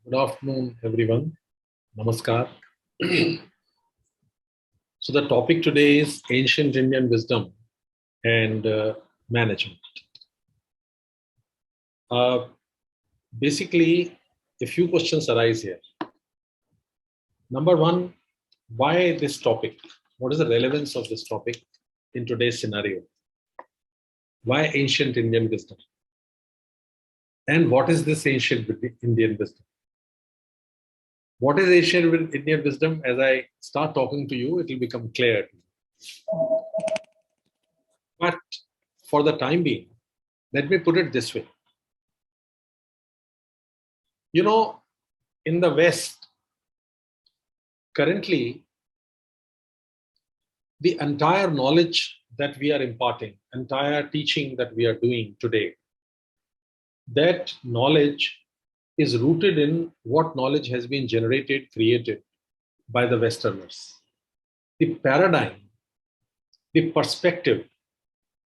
Good afternoon, everyone. Namaskar. So the topic today is ancient Indian wisdom and management. Uh, Basically, a few questions arise here. Number one, why this topic? What is the relevance of this topic in today's scenario? Why ancient Indian wisdom? And what is this ancient Indian wisdom? What is ancient Indian wisdom? As I start talking to you, it will become clear to you. But for the time being, let me put it this way. You know, in the West, currently, the entire knowledge that we are imparting, entire teaching that we are doing today, that knowledge is rooted in what knowledge has been generated, created by the Westerners. The paradigm, the perspective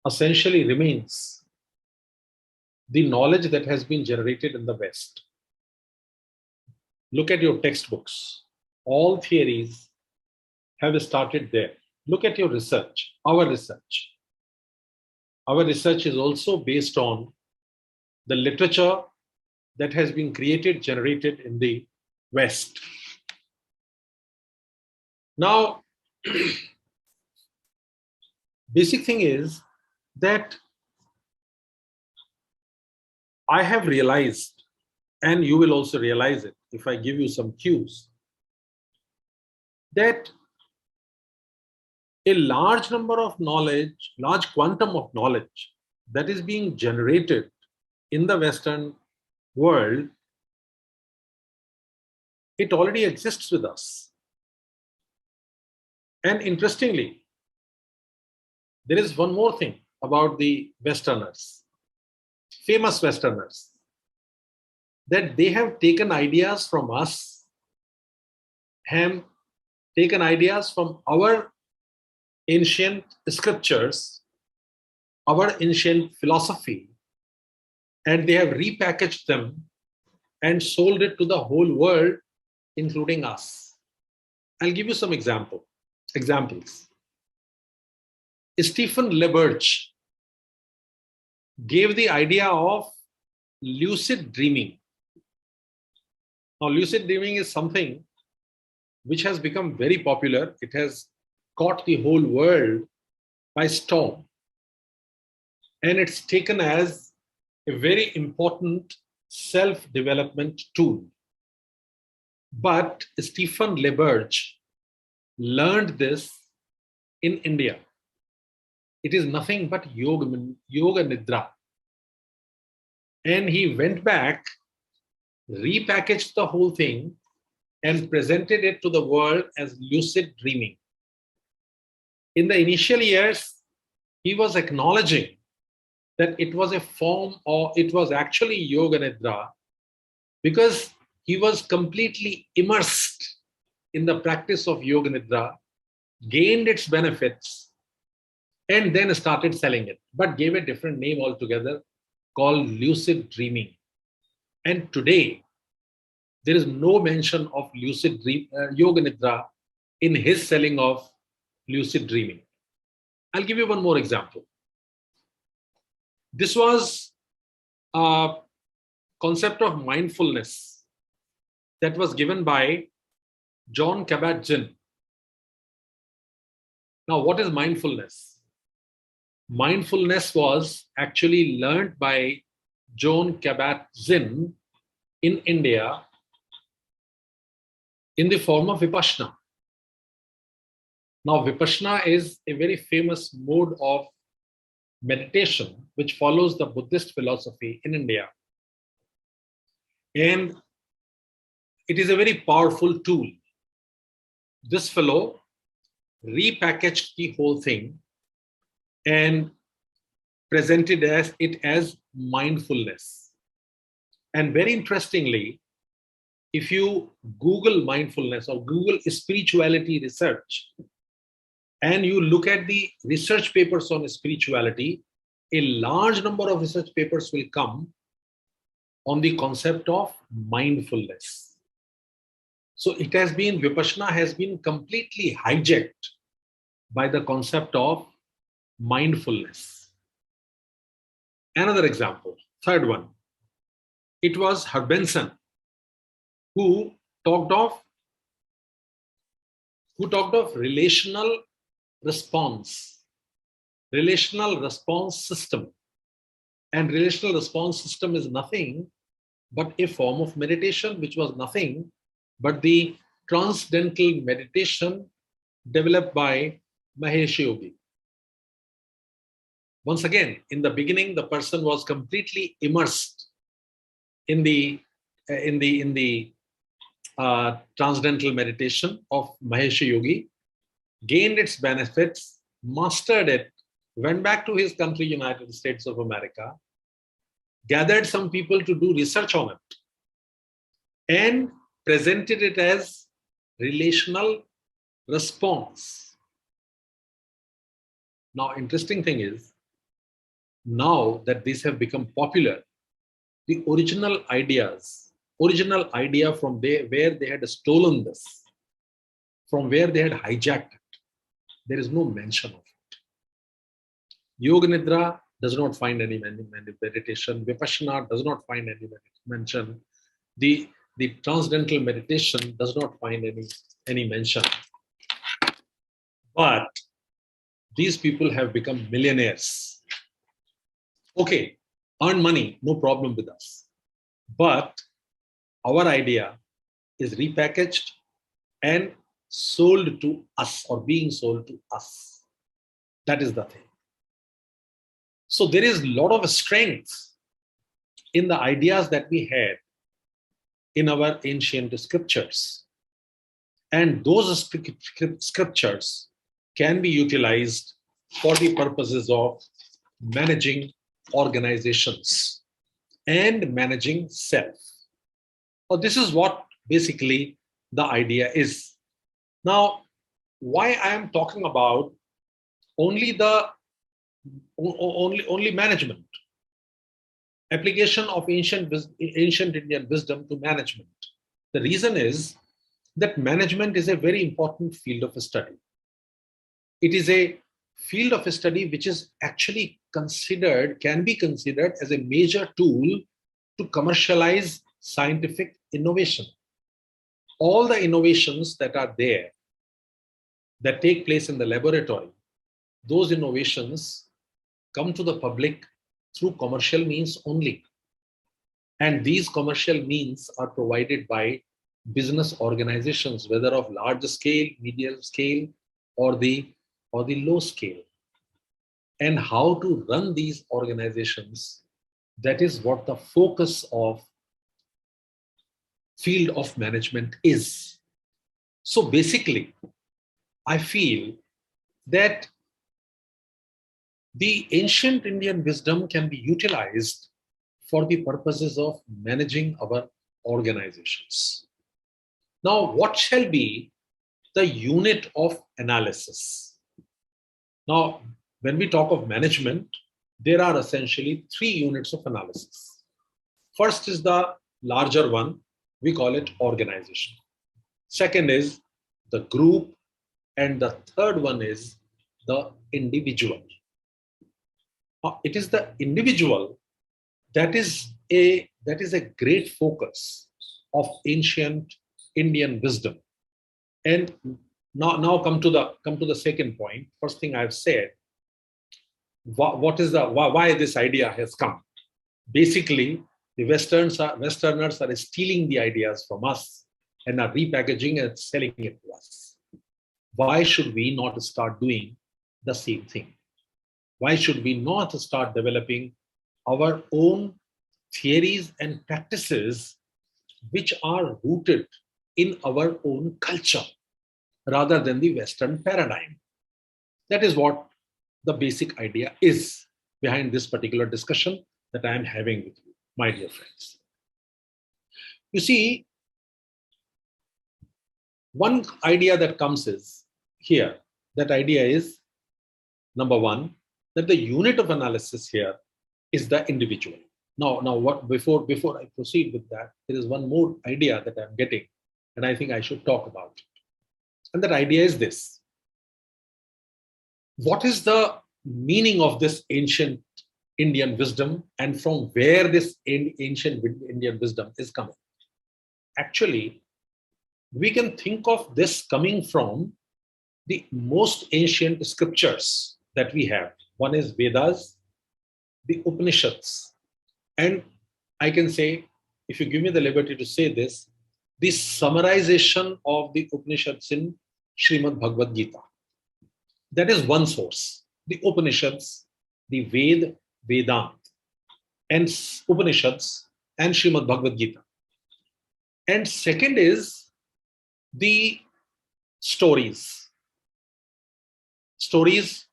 essentially remains the knowledge that has been generated in the West. Look at your textbooks. All theories have started there. Look at your research, our research. Our research is also based on the literature that has been created, generated in the West. Now, basic thing is that I have realized, and you will also realize it if I give you some cues, that a large number of knowledge, large quantum of knowledge that is being generated in the Western world, it already exists with us. And interestingly, there is one more thing about the Westerners, famous Westerners, that they have taken ideas from us, have taken ideas from our ancient scriptures, our ancient philosophy, and they have repackaged them and sold it to the whole world, including us. I'll give you some examples. Stephen LeBurge gave the idea of lucid dreaming. Now, lucid dreaming is something which has become very popular. It has caught the whole world by storm. And it's taken as a very important self-development tool. But Stephen LeBurge learned this in India. It is nothing but yoga nidra. And he went back, repackaged the whole thing, and presented it to the world as lucid dreaming. In the initial years, he was acknowledging that it was a form, or it was actually yoga nidra, because he was completely immersed in the practice of yoga nidra, gained its benefits, and then started selling it, but gave a different name altogether called lucid dreaming. And today, there is no mention of lucid yoga nidra in his selling of lucid dreaming. I'll give you one more example. This was a concept of mindfulness that was given by Jon Kabat-Zinn. Now, what is mindfulness? Mindfulness was actually learned by Jon Kabat-Zinn in India in the form of Vipassana. Now, Vipassana is a very famous mode of meditation which follows the Buddhist philosophy in India. And it is a very powerful tool. This fellow repackaged the whole thing and presented it as mindfulness. And very interestingly, if you Google mindfulness or Google spirituality research, and you look at the research papers on spirituality, a large number of research papers will come on the concept of mindfulness. So it has been, Vipassana has been completely hijacked by the concept of mindfulness. Another example, third one, it was Herbenson who talked of relational response, relational response system. And relational response system is nothing but a form of meditation, which was nothing but the transcendental meditation developed by Mahesh Yogi. Once again, in the beginning, the person was completely immersed in the transcendental meditation of Mahesh Yogi, gained its benefits, mastered it, went back to his country, United States of America, gathered some people to do research on it, and presented it as relational response. Now, interesting thing is, now that these have become popular, the original idea from where they had stolen this, from where they had hijacked it, there is no mention of it. Yoga Nidra does not find any meditation. Vipassana does not find any mention. The transcendental meditation does not find any mention. But these people have become millionaires. Okay, earn money, no problem with us. But our idea is repackaged and sold to us, or being sold to us. That is the thing. So there is a lot of strength in the ideas that we had in our ancient scriptures. And those scriptures can be utilized for the purposes of managing organizations and managing self. So this is what basically the idea is. Now, why I am talking about only management, application of ancient Indian wisdom to management. The reason is that management is a very important field of study. It is a field of study which is actually can be considered as a major tool to commercialize scientific innovation. All the innovations that are there, that take place in the laboratory, those innovations come to the public through commercial means only. And these commercial means are provided by business organizations, whether of large scale, medium scale, or the low scale. And how to run these organizations, that is what the focus of field of management is. So basically, I feel that the ancient Indian wisdom can be utilized for the purposes of managing our organizations. Now, what shall be the unit of analysis? Now, when we talk of management, there are essentially 3 units of analysis. First is the larger one, we call it organization. Second is the group, and the third one is the individual. It is the individual that is a great focus of ancient Indian wisdom. And now come to the second point. First thing I've said, why this idea has come. Basically, the Westerners are stealing the ideas from us and are repackaging and selling it to us. Why should we not start doing the same thing? Why should we not start developing our own theories and practices which are rooted in our own culture rather than the Western paradigm? That is what the basic idea is behind this particular discussion that I am having with you, my dear friends. You see, one idea that comes is here. That idea is, number one, that the unit of analysis here is the individual. Now, what before I proceed with that, there is one more idea that I'm getting, and I think I should talk about it. And that idea is this. What is the meaning of this ancient Indian wisdom, and from where this ancient Indian wisdom is coming? Actually, we can think of this coming from the most ancient scriptures that we have. One is Vedas, the Upanishads, and I can say, if you give me the liberty to say this, the summarization of the Upanishads in Srimad Bhagavad Gita. That is one source. The Upanishads, the Vedant, and Upanishads, and Srimad Bhagavad Gita. And second is the stories. Stories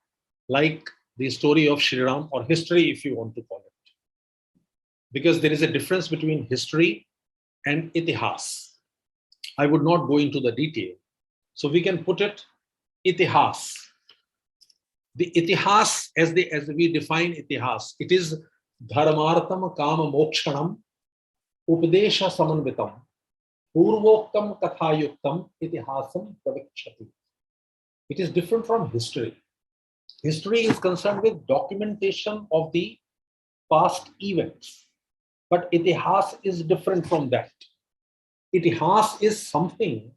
like the story of Sri Ram, or history, if you want to call it. Because there is a difference between history and itihas. I would not go into the detail. So we can put it itihas. The itihas, as we define itihas, it is dharmartam kama mokshanam upadesha samanvitam purvoktam kathayuktam itihasam pravikshati. It is different from history. History is concerned with documentation of the past events, but itihas is different from that. Itihas is something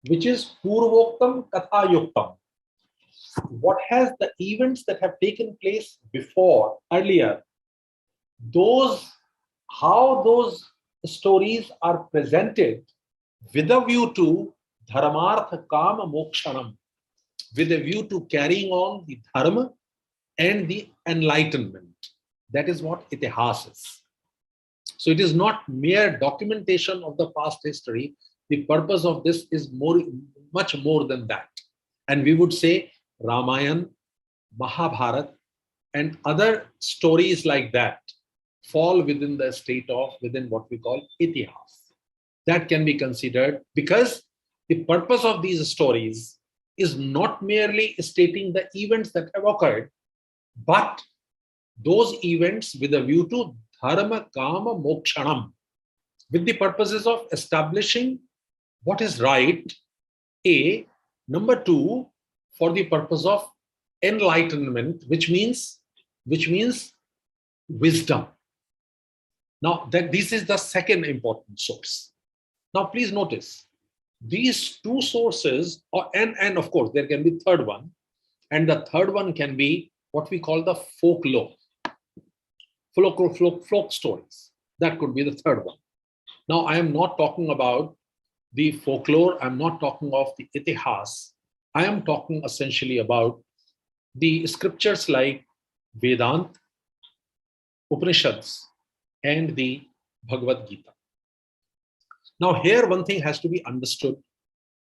which is purvoktam kathayuktam. What has the events that have taken place before, earlier, how those stories are presented with a view to dharmartha kama mokshanam, with a view to carrying on the dharma and the enlightenment. That is what itihas is. So it is not mere documentation of the past history. The purpose of this is much more than that. And we would say Ramayana, Mahabharata, and other stories like that fall within the within what we call itihas. That can be considered, because the purpose of these stories is not merely stating the events that have occurred, but those events with a view to dharma kama mokshanam, with the purposes of establishing what is right, A. Number two, for the purpose of enlightenment, which means wisdom. Now, this is the second important source. Now, please notice, these two sources, and of course, there can be third one, and the third one can be what we call the folklore, folk stories. That could be the third one. Now, I am not talking about the folklore. I'm not talking of the itihas. I am talking essentially about the scriptures like Vedant, Upanishads, and the Bhagavad Gita. Now, here one thing has to be understood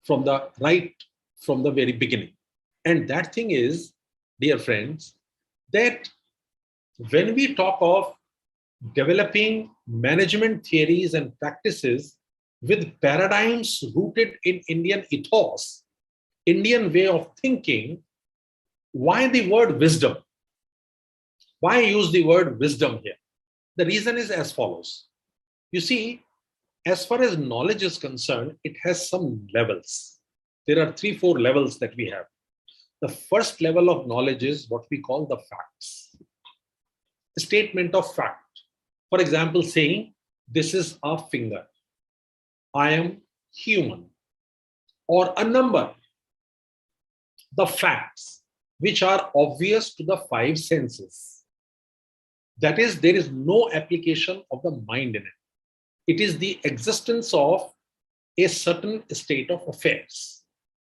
from the very beginning. And that thing is, dear friends, that when we talk of developing management theories and practices with paradigms rooted in Indian ethos, Indian way of thinking, why the word wisdom? Why use the word wisdom here? The reason is as follows. You see, as far as knowledge is concerned, it has some levels. There are 3-4 levels that we have. The first level of knowledge is what we call the facts. A statement of fact. For example, saying, this is a finger. I am human. Or a number. The facts, which are obvious to the 5 senses. That is, there is no application of the mind in it. It is the existence of a certain state of affairs.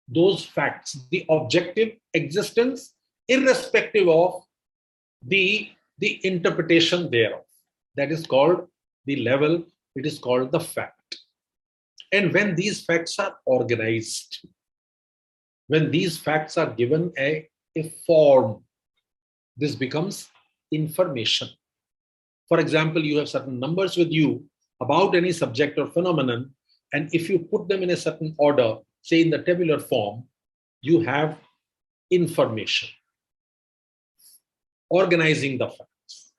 Those facts, the objective existence, irrespective of the interpretation thereof. That is called the level, it is called the fact. And when these facts are organized, when these facts are given a form, this becomes information. For example, you have certain numbers with you about any subject or phenomenon, and if you put them in a certain order, say in the tabular form, you have information. Organizing the facts.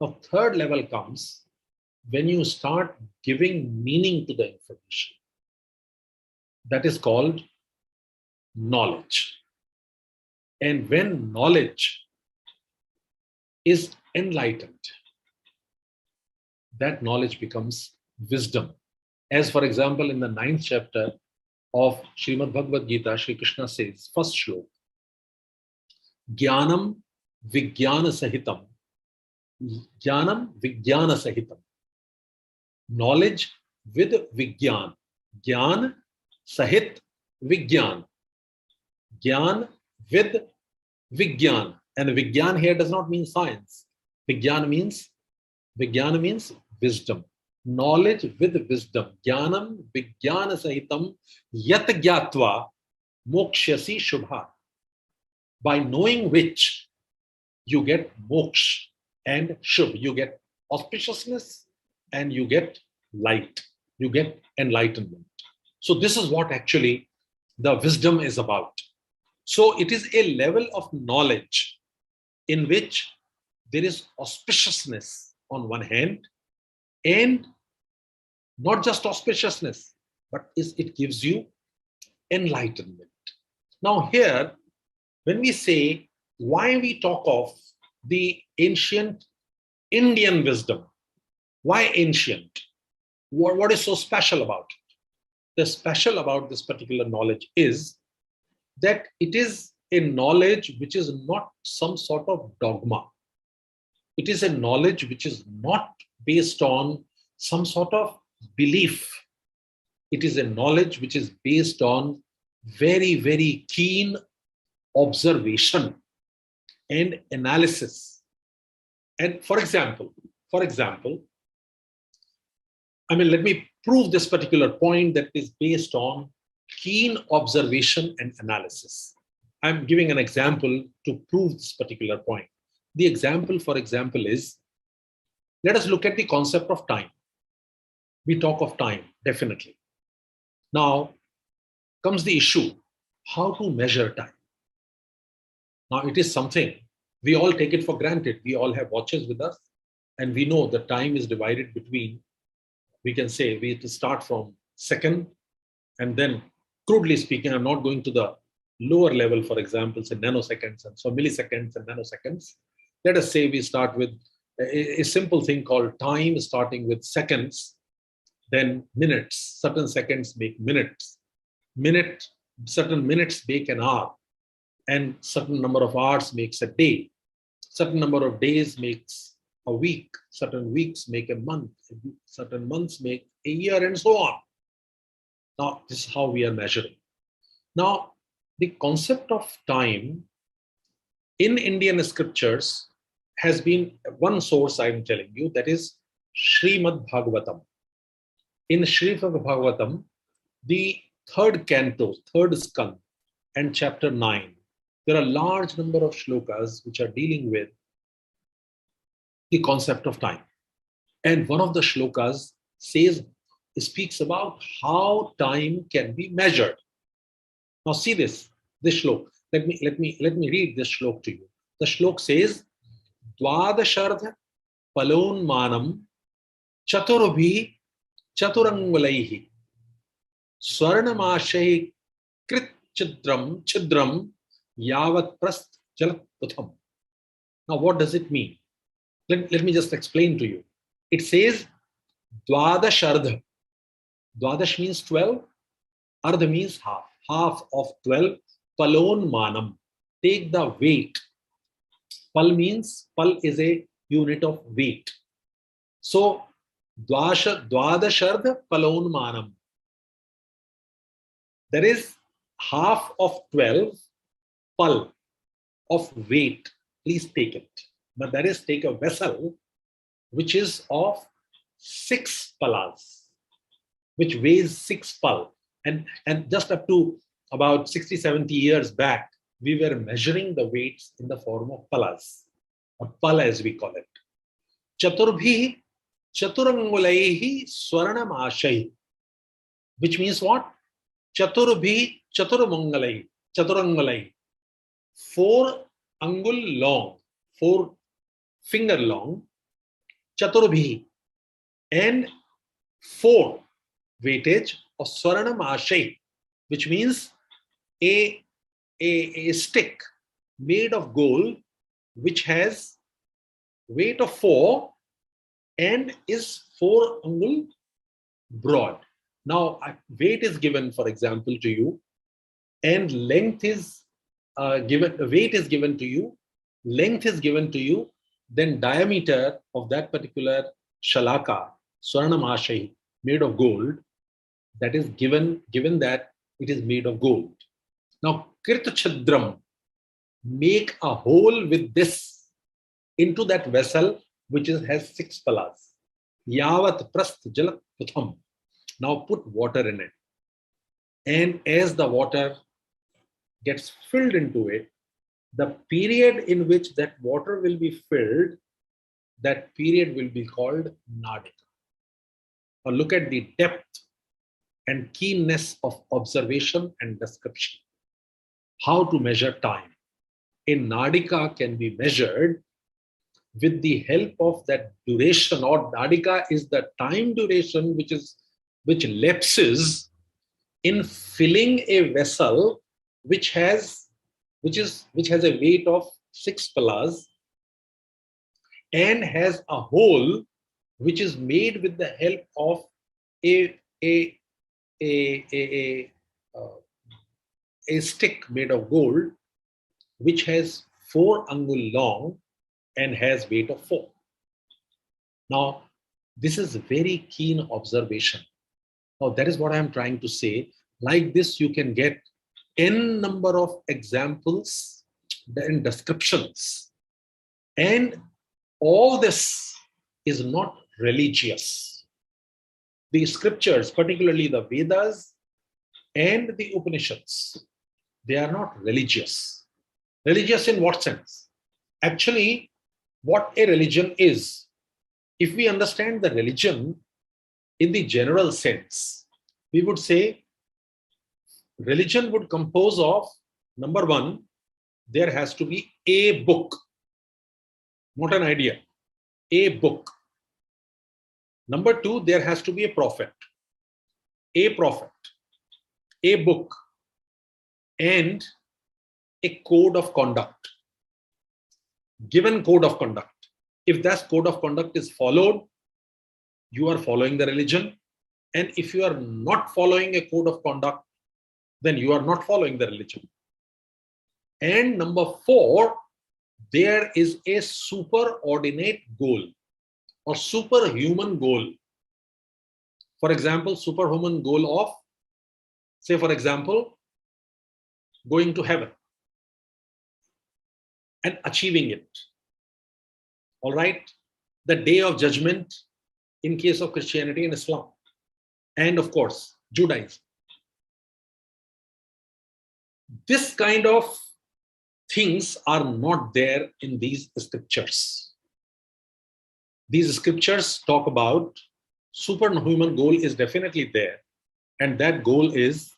Now, third level comes when you start giving meaning to the information. That is called knowledge. And when knowledge is enlightened, that knowledge becomes wisdom. As for example, in the 9th chapter of Srimad Bhagavad Gita, Shri Krishna says, first shlok, Jnanam Vijnana Sahitam. Jnanam Vijnana Sahitam. Knowledge with Vijnan. Jnana Sahit Vijnan. Jnana with Vijnan. And Vijnan here does not mean science. Vijnana means wisdom. Knowledge with wisdom. Jnanam Vijnana Sahitam Yat Gyatva Mokshyasi Shubha. By knowing which you get moksha and shubh. You get auspiciousness and you get light. You get enlightenment. So this is what actually the wisdom is about. So it is a level of knowledge in which there is auspiciousness on one hand, and not just auspiciousness, but it gives you enlightenment. Now here, when we say why we talk of the ancient Indian wisdom, why ancient? What is so special about it? The special about this particular knowledge is that it is a knowledge which is not some sort of dogma. It is a knowledge which is not based on some sort of belief. It is a knowledge which is based on very, very keen observation and analysis. And for example, let me prove this particular point that is based on keen observation and analysis. I'm giving an example to prove this particular point. The example, for example, is, let us look at the concept of time. We talk of time, definitely. Now comes the issue, how to measure time. Now it is something, we all take it for granted. We all have watches with us, and we know that time is divided between, we can say, we have to start from second, and then crudely speaking, I'm not going to the lower level, for example, say nanoseconds, and so milliseconds and nanoseconds. Let us say we start with a simple thing called time, starting with seconds, then minutes. Certain seconds make minutes. Certain minutes make an hour, and certain number of hours makes a day. Certain number of days makes a week. Certain weeks make a month. Certain months make a year, and so on. Now, this is how we are measuring. Now, the concept of time in Indian scriptures has been one source I'm telling you, that is Srimad Bhagavatam. In Srimad Bhagavatam, the third canto, third skand, and chapter 9, there are a large number of shlokas which are dealing with the concept of time. And one of the shlokas speaks about how time can be measured. Now see this shlok. Let me read this shlok to you. The shlok says, Dvadashardha palonmanam chaturabhi chaturangulaihi swarnamashahi krit chidram yavat prast jalat putham. Now what does it mean? Let me just explain to you. It says Dvadashardha. Dvadash means 12. Ardha means half. Half of 12. Palon manam. Take the weight. Pal is a unit of weight. So Dvadashardha palon manam. There is half of 12 pal of weight. Please take it. But that is, take a vessel which is of 6 palas, which weighs 6 pal. And just up to about 60, 70 years back, we were measuring the weights in the form of palas, or pal as we call it. Chaturbhi chaturangulaihi swarnam ashai, which means what? Chaturbhi chaturangulai, 4 angul long, 4 finger long, chaturbhi, and 4 weightage of swarnam ashai. which means a stick made of gold, which has weight of 4 and is 4 angul broad. Now, weight is given, for example, to you, and length is given, weight is given to you, length is given to you, then diameter of that particular shalaka, Swarnamashai, made of gold, that is given that it is made of gold. Now, Kirtachadram, make a hole with this into that vessel which has 6 palas. Yavat prasth jalat putham. Now put water in it. And as the water gets filled into it, the period in which that water will be filled, that period will be called Nadika. Now look at the depth and keenness of observation and description. How to measure time. A Nadika can be measured with the help of that duration, or Nadika is the time duration which lapses in filling a vessel which has a weight of 6 palas and has a hole which is made with the help of a stick made of gold, which has 4 angul long and has weight of 4. Now, this is a very keen observation. Now, that is what I am trying to say. Like this, you can get n number of examples and descriptions. And all this is not religious. The scriptures, particularly the Vedas and the Upanishads, they are not religious. Religious in what sense? Actually, what a religion is, if we understand the religion in the general sense, we would say religion would compose of, number one, there has to be a book, not an idea, a book. Number two, there has to be a prophet, a book, and a code of conduct, given code of conduct. If that code of conduct is followed, you are following the religion. And if you are not following a code of conduct, then you are not following the religion. And number four, there is a superordinate goal or superhuman goal. For example, superhuman goal of, say, for example, going to heaven and achieving it. All right? The day of judgment in case of Christianity and Islam. And of course, Judaism. This kind of things are not there in these scriptures. These scriptures talk about superhuman goal is definitely there. And that goal is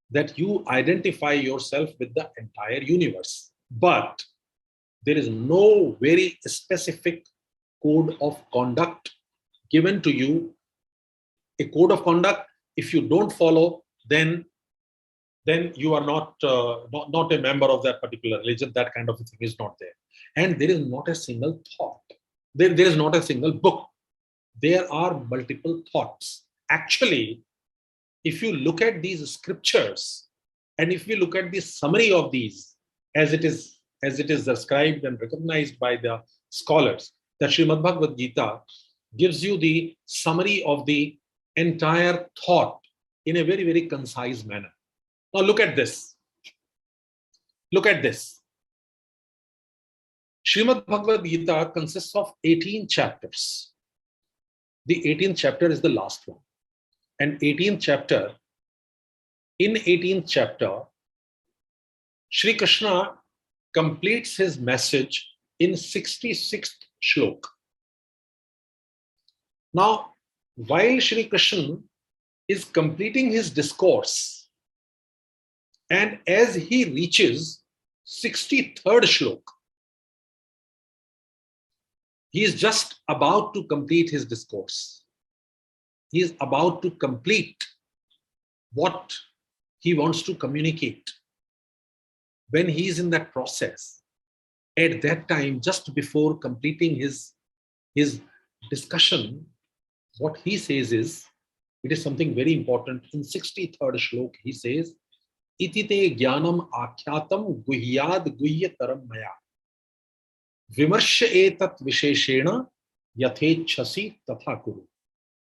that you identify yourself with the entire universe. But there is no very specific code of conduct given to you. A code of conduct, if you don't follow, then you are not a member of that particular religion. That kind of a thing is not there. And there is not a single thought. There is not a single book. There are multiple thoughts. Actually, if you look at these scriptures, and if we look at the summary of these, as it is described and recognized by the scholars, the Srimad Bhagavad Gita gives you the summary of the entire thought in a very, very concise manner. Now look at this. Look at this. Srimad Bhagavad Gita consists of 18 chapters. The 18th chapter is the last one. And in 18th chapter, Shri Krishna completes his message in 66th shlok. Now, while Shri Krishna is completing his discourse, and as he reaches 63rd shlok, he is just about to complete his discourse. He is about to complete what he wants to communicate. When he is in that process, at that time, just before completing his discussion, what he says is, it is something very important. In 63rd shlok, he says, Itite jnanam akyatam guhyad guhyataram maya. Vimarsha etat visheshena yathechasi tatha kuru.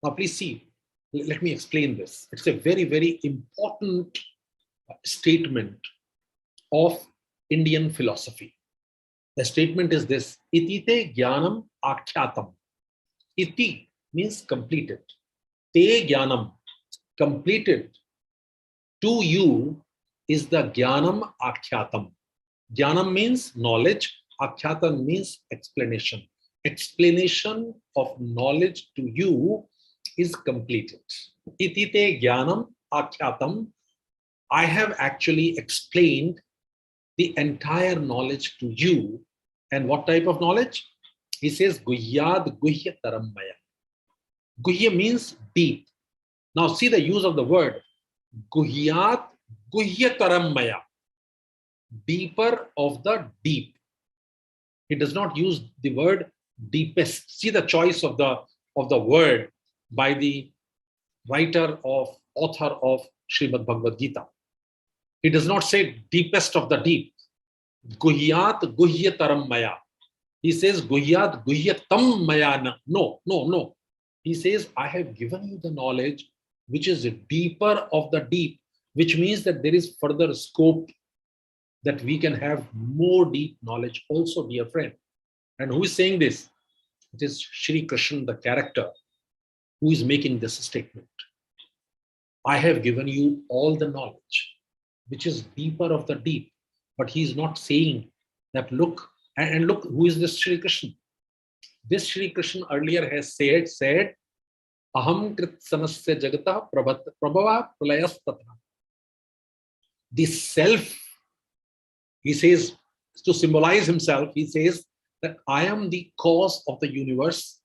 Now, please see, let me explain this. It's a very, very important statement of Indian philosophy. The statement is this: Itite jnanam akyatam. Iti means completed. Te jnanam, completed. To you is the jnanam akyatam. Jnanam means knowledge. Akyatam means explanation. Explanation of knowledge to you is completed. Itite jnanam akyatam. I have actually explained the entire knowledge to you. And what type of knowledge? He says, Guhyad guhya taramaya. Guhya means deep. Now see the use of the word. Guhyad guhya taramaya. Deeper of the deep. He does not use the word deepest. See the choice of the word by the author of Srimad Bhagavad Gita. He does not say deepest of the deep. Guhyat guhyataram maya. He says guhyat guyyatam maya. No. He says, I have given you the knowledge which is deeper of the deep, which means that there is further scope that we can have more deep knowledge also, dear friend. And who is saying this? It is Shri Krishna, the character, who is making this statement. I have given you all the knowledge, which is deeper of the deep. But he is not saying that, look, and look, who is this Shri Krishna? This Shri Krishna earlier has said, Aham kritsanasya jagata prabhava pralayastatra. The self, he says, to symbolize himself, he says that I am the cause of the universe.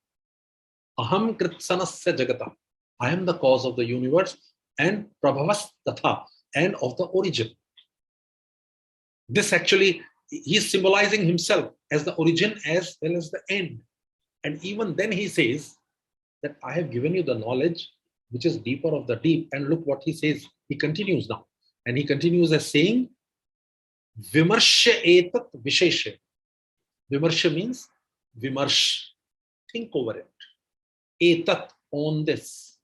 Aham kritsanasya jagata. I am the cause of the universe, and prabhavastatha, and of the origin. This actually, he is symbolizing himself as the origin as well as the end. And even then he says that I have given you the knowledge which is deeper of the deep. And look what he says. He continues now. And he continues as saying, Vimarsha etat visheshe. Vimarsha means vimarsh. Think over it. Etat, on this.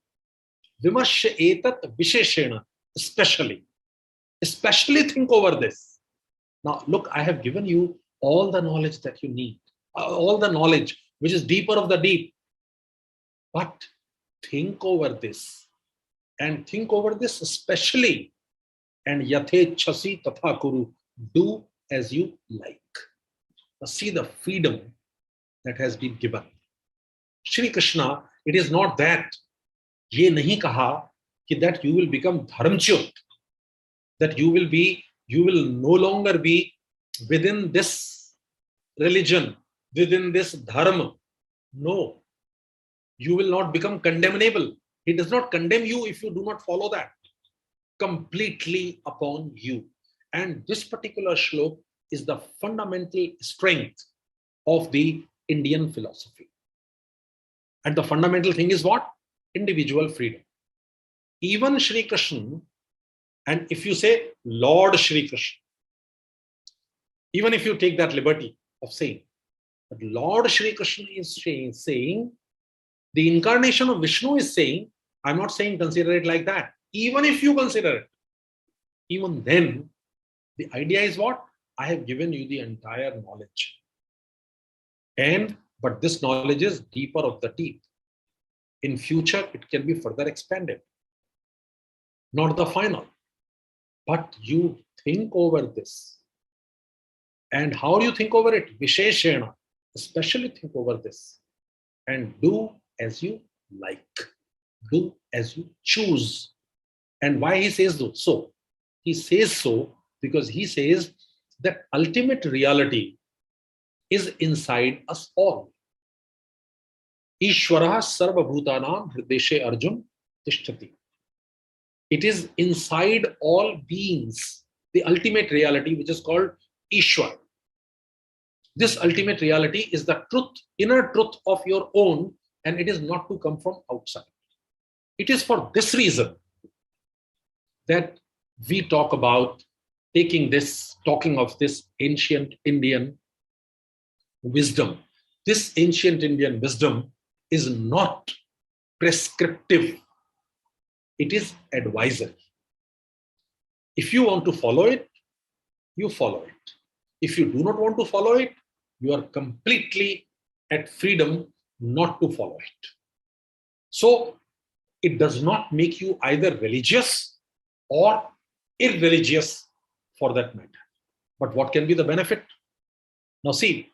Vimarsha etat visheshena. Especially think over this. Now, look, I have given you all the knowledge that you need, all the knowledge which is deeper of the deep. But think over this, and think over this especially. And yathe chasi tatha kuru, do as you like. Now, see the freedom that has been given. Shri Krishna, it is not that ye nahi kaha ki that you will become dharmchyut, that you will no longer be within this religion, within this dharma. No, you will not become condemnable. He does not condemn you if you do not follow that. Completely upon you. And this particular shlok is the fundamental strength of the Indian philosophy. And the fundamental thing is what? Individual freedom. Even Shri Krishna, and if you say Lord Shri Krishna, even if you take that liberty of saying that Lord Shri Krishna is saying, the incarnation of Vishnu is saying, I'm not saying consider it like that. Even if you consider it, even then, the idea is what? I have given you the entire knowledge. But this knowledge is deeper of the deep. In future, it can be further expanded. Not the final. But you think over this. And how do you think over it? Visheshena. Especially think over this. And do as you like. Do as you choose. And why he says so? He says so because he says that ultimate reality is inside us all. Ishvara sarva bhutanam hrideshe arjun tishtati. It is inside all beings, the ultimate reality, which is called Ishwar. This ultimate reality is the truth, inner truth of your own, and it is not to come from outside. It is for this reason that we talk about talking of this ancient Indian wisdom. This ancient Indian wisdom is not prescriptive, it is advisory. If you want to follow it, you follow it. If you do not want to follow it, you are completely at freedom not to follow it. So it does not make you either religious or irreligious for that matter. But what can be the benefit? Now see,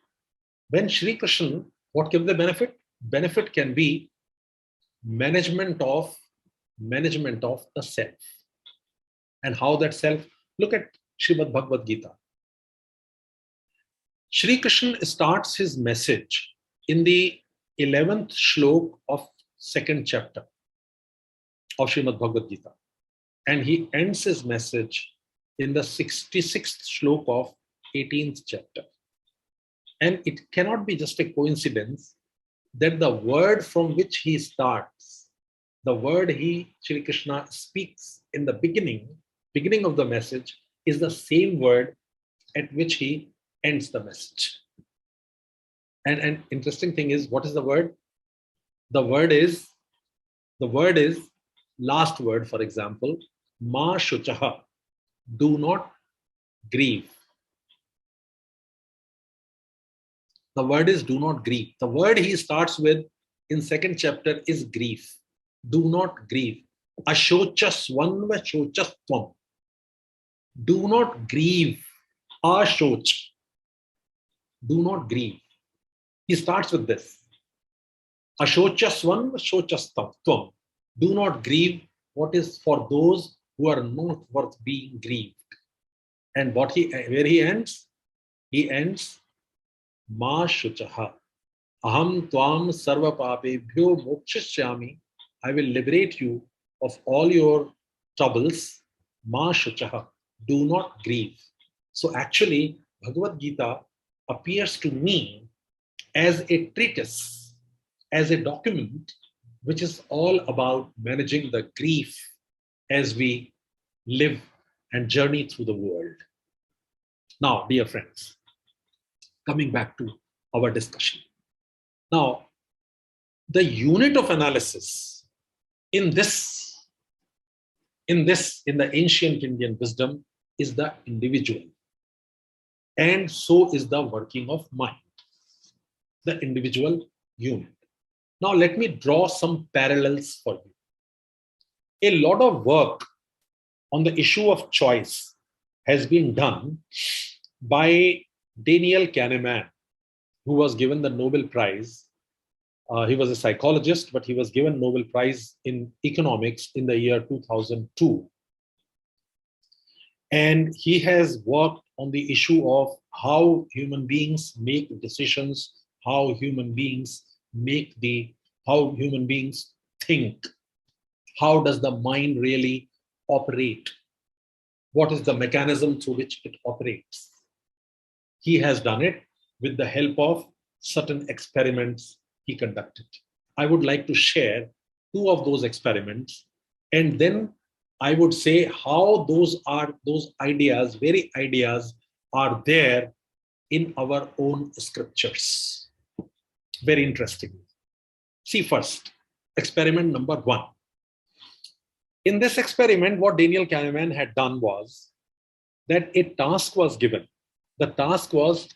when Sri Krishna, what can be the benefit? Benefit can be management of the self. And how that self, look at Srimad Bhagavad Gita. Sri Krishna starts his message in the 11th shlok of 2nd chapter of Srimad Bhagavad Gita. And he ends his message in the 66th shlok of 18th chapter. And it cannot be just a coincidence that the word from which he starts, the word Sri Krishna speaks in the beginning of the message, is the same word at which he ends the message. And interesting thing is, what is the word? The word is last word, for example, Ma Shuchaha, do not grieve. The word is do not grieve. The word he starts with in 2nd chapter is grief. Do not grieve. Ashochasvanva shochastvam. Do not grieve. Ashoch. Do not grieve. He starts with this. Ashochasvanva shochastvam. Do not grieve what is for those who are not worth being grieved. And where he ends? He ends, Ma Shuchaha. Aham Tvam Sarva Papebhyo Mokshishyami. I will liberate you of all your troubles. Ma Shuchaha. Do not grieve. So actually, Bhagavad Gita appears to me as a treatise, as a document, which is all about managing the grief as we live and journey through the world. Now, dear friends, coming back to our discussion. Now, the unit of analysis in the ancient Indian wisdom is the individual. And so is the working of mind, the individual unit. Now, let me draw some parallels for you. A lot of work on the issue of choice has been done by Daniel Kahneman, who was given the Nobel Prize. He was a psychologist, but he was given Nobel Prize in economics in the year 2002. And he has worked on the issue of how human beings make decisions, how human beings think. How does the mind really operate? What is the mechanism through which it operates? He has done it with the help of certain experiments he conducted. I would like to share two of those experiments, and then I would say how those very ideas are there in our own scriptures. Very interesting. See first, experiment number 1. In this experiment, what Daniel Kahneman had done was that a task was given. The task was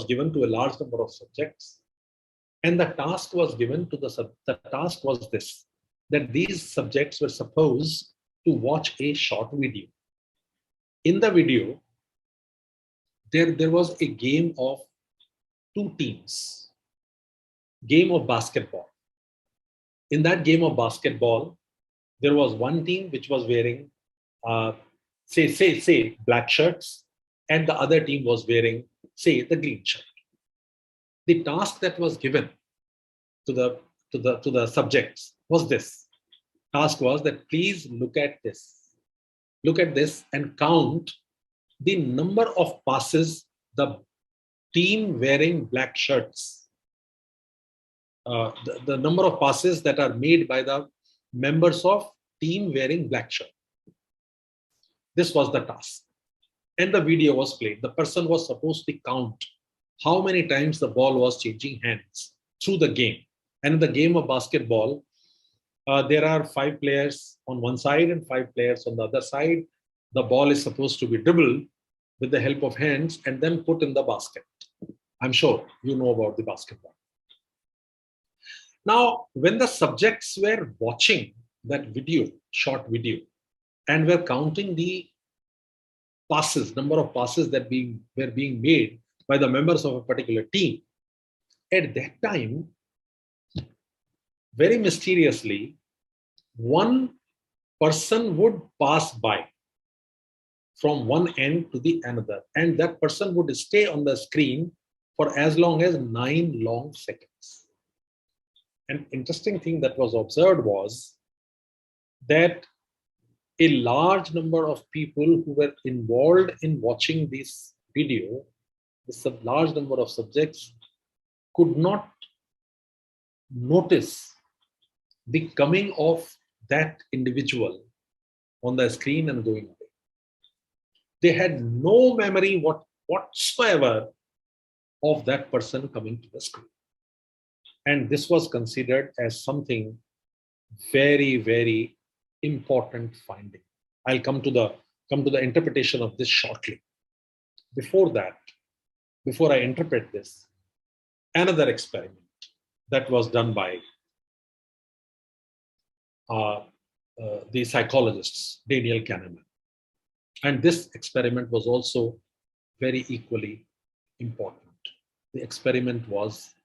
given to a large number of subjects, and the task was given to the task was this, that these subjects were supposed to watch a short video. In the video, there was a game of 2 teams, game of basketball. In that game of basketball, there was one team which was wearing, say black shirts, and the other team was wearing, say, the green shirt. The task that was given to the subjects was this: task was that please look at this and count the number of passes the team wearing black shirts, the number of passes that are made by the members of team wearing black shirt. This was the task. And the video was played. The person was supposed to count how many times the ball was changing hands through the game. And in the game of basketball, there are 5 players on one side and 5 players on the other side. The ball is supposed to be dribbled with the help of hands and then put in the basket. I'm sure you know about the basketball. Now, when the subjects were watching that video, short video, and were counting the passes, number of passes that were being made by the members of a particular team, at that time, very mysteriously, one person would pass by from one end to the another, and that person would stay on the screen for as long as 9 long seconds. An interesting thing that was observed was that a large number of people who were involved in watching this video, this large number of subjects, could not notice the coming of that individual on the screen and going away. They had no memory whatsoever of that person coming to the screen. And this was considered as something very, very important finding. I'll come to the interpretation of this shortly. Before that, before I interpret this, another experiment that was done by the psychologists, Daniel Kahneman. And this experiment was also very equally important. The experiment was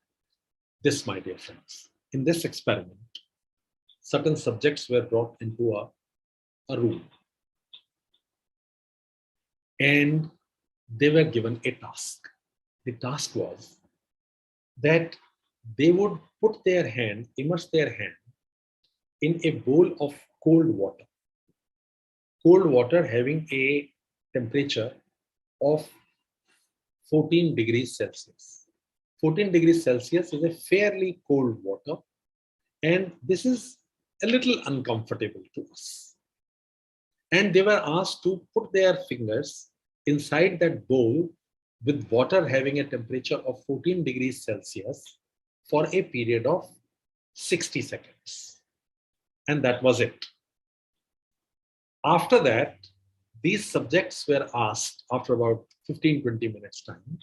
this, my dear friends. In this experiment, certain subjects were brought into a room and they were given a task. The task was that they would put their hand, immerse their hand in a bowl of cold water. Cold water having a temperature of 14 degrees Celsius. 14 degrees Celsius is a fairly cold water, and this is a little uncomfortable to us. And they were asked to put their fingers inside that bowl with water having a temperature of 14 degrees Celsius for a period of 60 seconds. And that was it. After that, these subjects were asked after about 15-20 minutes time,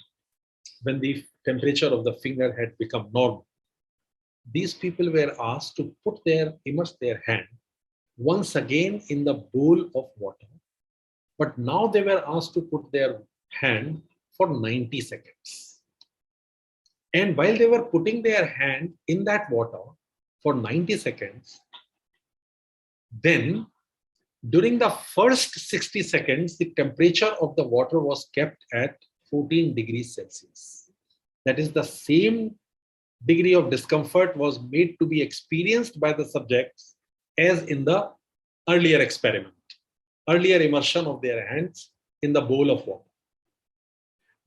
when the temperature of the finger had become normal, these people were asked to immerse their hand once again in the bowl of water. But now they were asked to put their hand for 90 seconds. And while they were putting their hand in that water for 90 seconds, then during the first 60 seconds, the temperature of the water was kept at 14 degrees Celsius. That is, the same degree of discomfort was made to be experienced by the subjects as in the earlier experiment, earlier immersion of their hands in the bowl of water.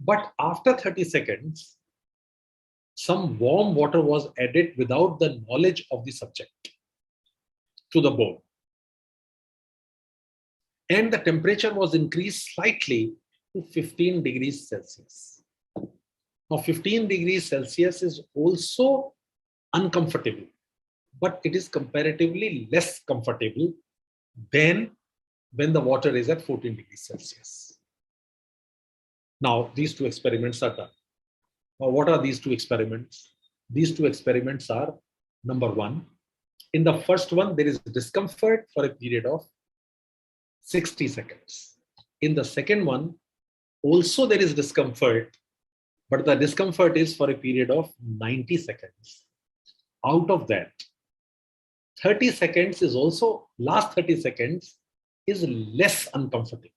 But after 30 seconds, some warm water was added without the knowledge of the subject to the bowl. And the temperature was increased slightly to 15 degrees Celsius. Now, 15 degrees Celsius is also uncomfortable, but it is comparatively less comfortable than when the water is at 14 degrees Celsius. Now, these two experiments are done. Now, what are these two experiments? These two experiments are, number one, in the first one, there is discomfort for a period of 60 seconds. In the second one, also there is discomfort, but the discomfort is for a period of 90 seconds. Out of that, 30 seconds is also, last 30 seconds is less uncomfortable.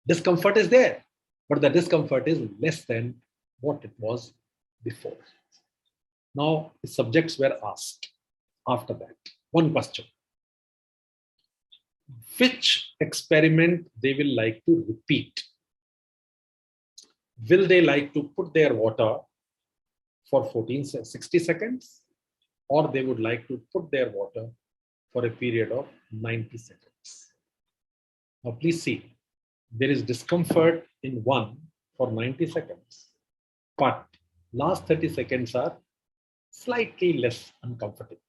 Discomfort is there, but the discomfort is less than what it was before. Now, the subjects were asked after that one question. which experiment they will like to repeat. Will they like to put their water for 60 seconds, or they would like to put their water for a period of 90 seconds. Now, please see, there is discomfort in one for 90 seconds, but last 30 seconds are slightly less uncomfortable.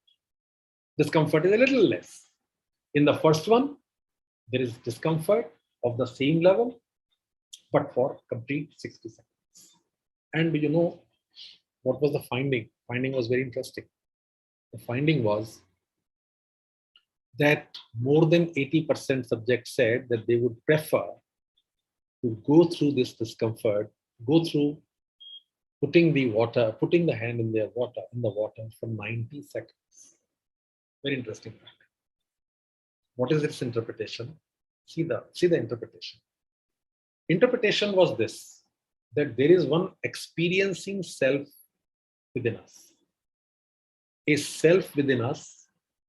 Discomfort is a little less. In the first one, there is discomfort of the same level, but for complete 60 seconds. And you know, what was the finding? Finding was very interesting. The finding was that more than 80% subjects said that they would prefer to go through this discomfort, go through putting the hand in the water for 90 seconds. Very interesting fact. What is its interpretation? See the interpretation. Interpretation was this, that there is one experiencing self within us. A self within us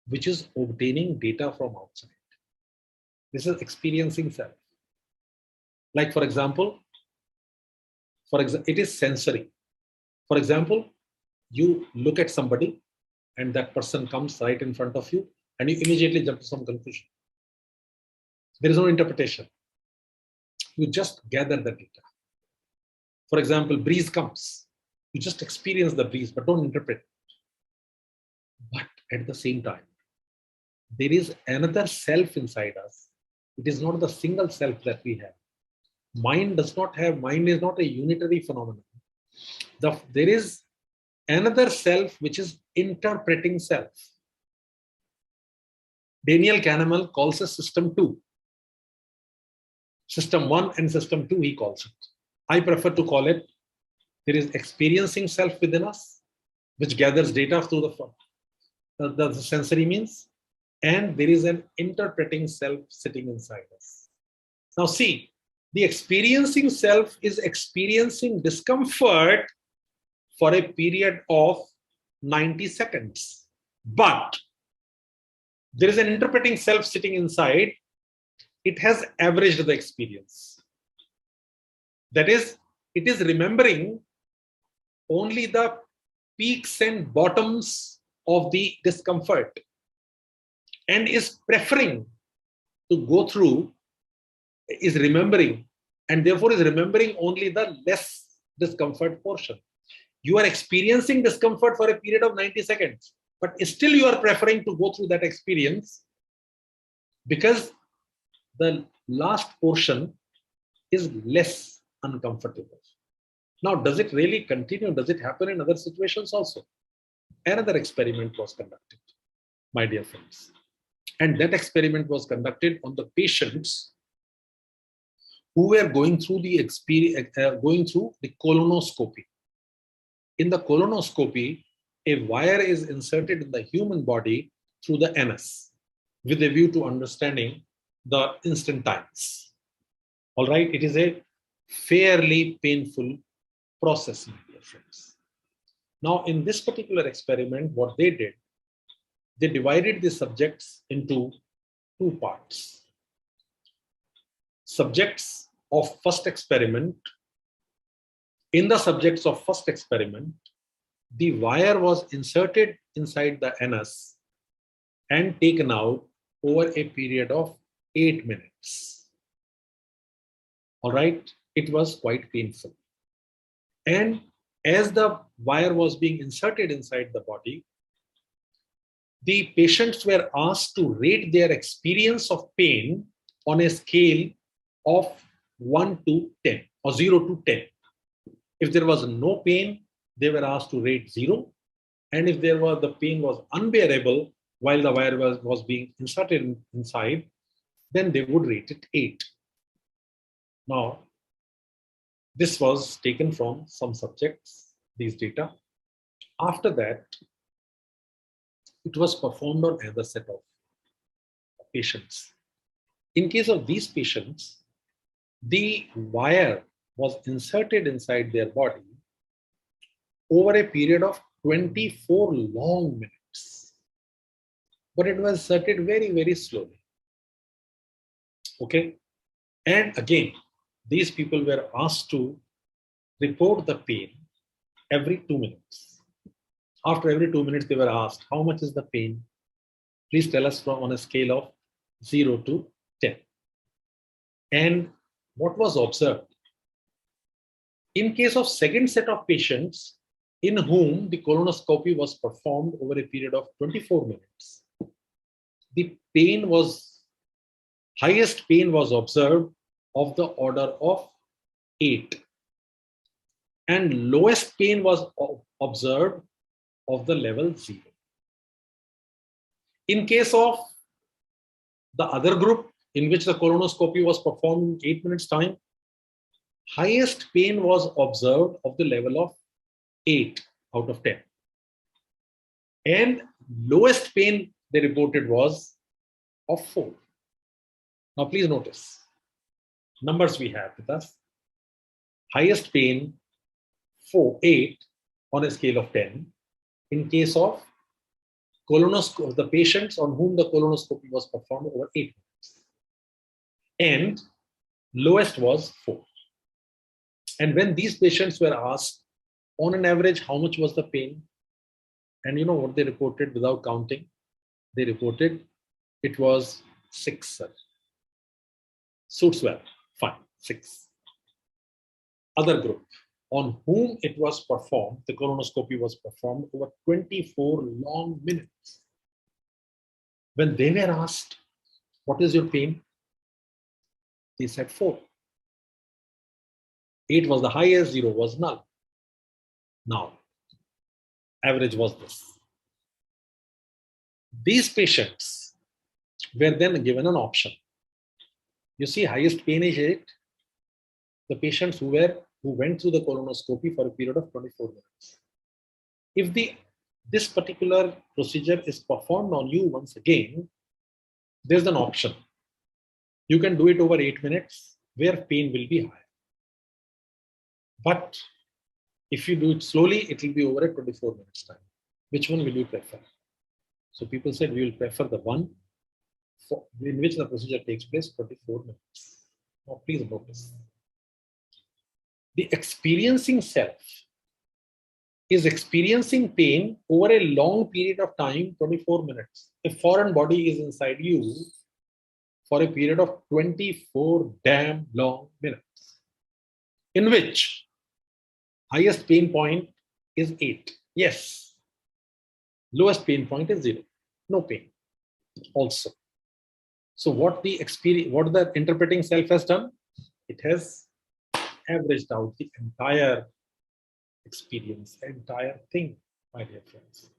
which is obtaining data from outside. This is experiencing self. Like for example, it is sensory. For example, you look at somebody and that person comes right in front of you and you immediately jump to some conclusion. There is no interpretation. You just gather the data. For example, breeze comes. You just experience the breeze, but don't interpret. But at the same time, there is another self inside us. It is not the single self that we have. Mind is not a unitary phenomenon. There is another self which is interpreting self. Daniel Kahneman calls it system 2. System 1 and system 2 he calls it. I prefer to call it, there is experiencing self within us, which gathers data through the sensory means, and there is an interpreting self sitting inside us. Now see, the experiencing self is experiencing discomfort for a period of 90 seconds. But there is an interpreting self sitting inside. It has averaged the experience. That is, it is remembering only the peaks and bottoms of the discomfort and is preferring to go through, is remembering, and therefore is remembering only the less discomfort portion. You are experiencing discomfort for a period of 90 seconds, but still you are preferring to go through that experience because the last portion is less uncomfortable. Now, does it really continue? Does it happen in other situations also? Another experiment was conducted, my dear friends. And that experiment was conducted on the patients who were going through the colonoscopy. In the colonoscopy, a wire is inserted in the human body through the anus with a view to understanding the intestines. All right, it is a fairly painful process, my dear friends. Now, in this particular experiment, what they did, they divided the subjects into two parts. Subjects of first experiment. In the subjects of first experiment, the wire was inserted inside the anus and taken out over a period of 8 minutes. All right, it was quite painful. And as the wire was being inserted inside the body, the patients were asked to rate their experience of pain on a scale of 1 to 10 or 0 to 10. If there was no pain, they were asked to rate 0. And if the pain was unbearable while the wire was being inserted inside, then they would rate it 8. Now, this was taken from some subjects, these data. After that, it was performed on another set of patients. In case of these patients, the wire was inserted inside their body over a period of 24 long minutes. But it was inserted very, very slowly. Okay. And again, these people were asked to report the pain every 2 minutes. After every 2 minutes, they were asked, how much is the pain? Please tell us on a scale of 0 to 10. And what was observed? In case of second set of patients in whom the colonoscopy was performed over a period of 24 minutes, the highest pain was observed of the order of 8, and lowest pain was observed of the level 0. In case of the other group in which the colonoscopy was performed in 8 minutes time, highest pain was observed of the level of 8 out of 10. And lowest pain they reported was of 4. Now please notice, numbers we have with us. Highest pain 8 on a scale of 10 in case of the patients on whom the colonoscopy was performed over 8 minutes. And lowest was 4. And when these patients were asked, on an average, how much was the pain? And you know what they reported without counting? They reported it was 6, sir. Suits well, fine, 6. Other group on whom it was performed, the colonoscopy was performed over 24 long minutes. When they were asked, what is your pain? They said 4. 8 was the highest, 0 was null. Now, average was this. These patients were then given an option. You see, highest pain is 8. The patients who went through the colonoscopy for a period of 24 minutes. If this particular procedure is performed on you once again, there's an option. You can do it over 8 minutes where pain will be high. But if you do it slowly, it will be over a 24 minutes time. Which one will you prefer? So people said we will prefer the one in which the procedure takes place 24 minutes. Now please notice. The experiencing self is experiencing pain over a long period of time, 24 minutes. A foreign body is inside you for a period of 24 damn long minutes, in which highest pain point is 8. Yes. Lowest pain point is 0. No pain also. So what the interpreting self has done, it has averaged out the entire experience, entire thing, my dear friends.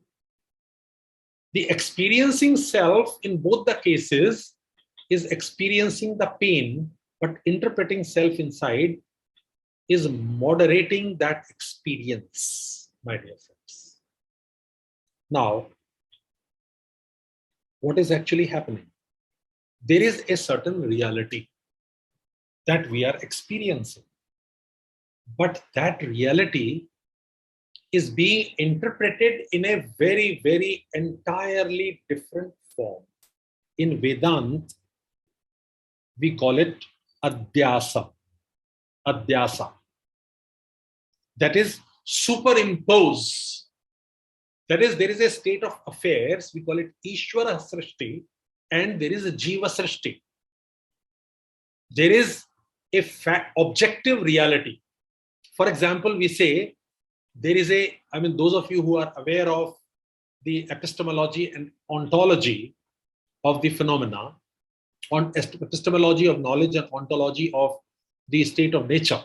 The experiencing self in both the cases is experiencing the pain, but interpreting self inside is moderating that experience, my dear friends. Now, what is actually happening? There is a certain reality that we are experiencing, but that reality is being interpreted in a very, very entirely different form. In Vedanta, we call it adhyasa. Adhyasa. That is superimpose. That is, there is a state of affairs, we call it Ishvara Srishti, and there is a Jiva Srishti. There is a objective reality. For example, we say there is those of you who are aware of the epistemology and ontology of the phenomena, on epistemology of knowledge and ontology of the state of nature,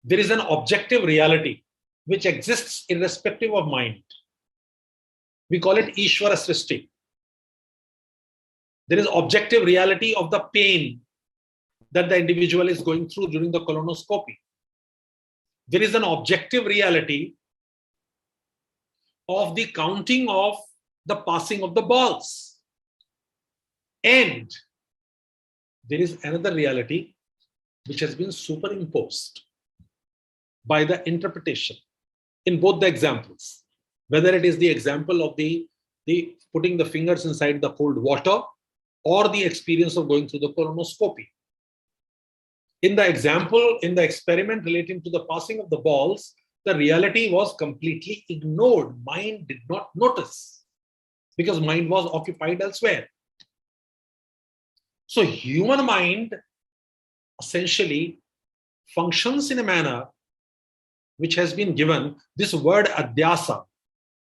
there is an objective reality which exists irrespective of mind. We call it Ishvara Srishti. There is objective reality of the pain that the individual is going through during the colonoscopy. There is an objective reality of the counting of the passing of the balls. And there is another reality which has been superimposed by the interpretation in both the examples. Whether it is the example of the putting the fingers inside the cold water, or the experience of going through the colonoscopy. In the example, in the experiment relating to the passing of the balls, the reality was completely ignored. Mind did not notice because mind was occupied elsewhere. So human mind essentially functions in a manner which has been given. This word adhyasa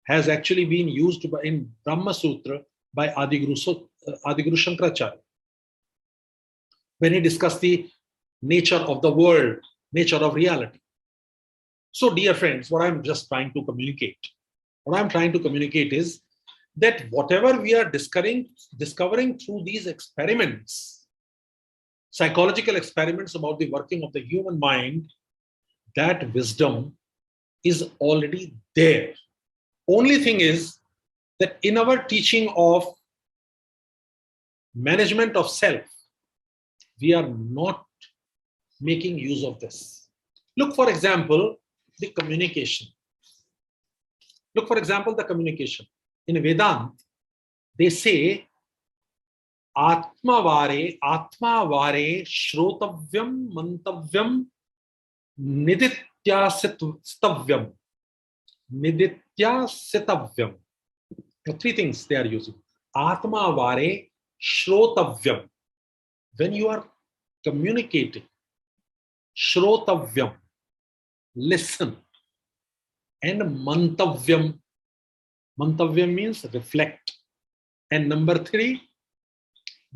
has actually been used in Brahma Sutra by Adiguru Shankaracharya when he discussed the nature of the world, nature of reality. So, dear friends, what I'm just trying to communicate, is that whatever we are discovering through these experiments, psychological experiments about the working of the human mind, that wisdom is already there. Only thing is that in our teaching of management of self, we are not making use of this. Look, for example, the communication. In Vedanta, they say, Atma vare, shrotavyam, mantavyam, niditya sitavyam. Niditya sitavyam. Three things they are using. Atma vare, shrotavyam. When you are communicating, shrotavyam, listen. And mantavyam. Mantavyam means reflect. And number 3,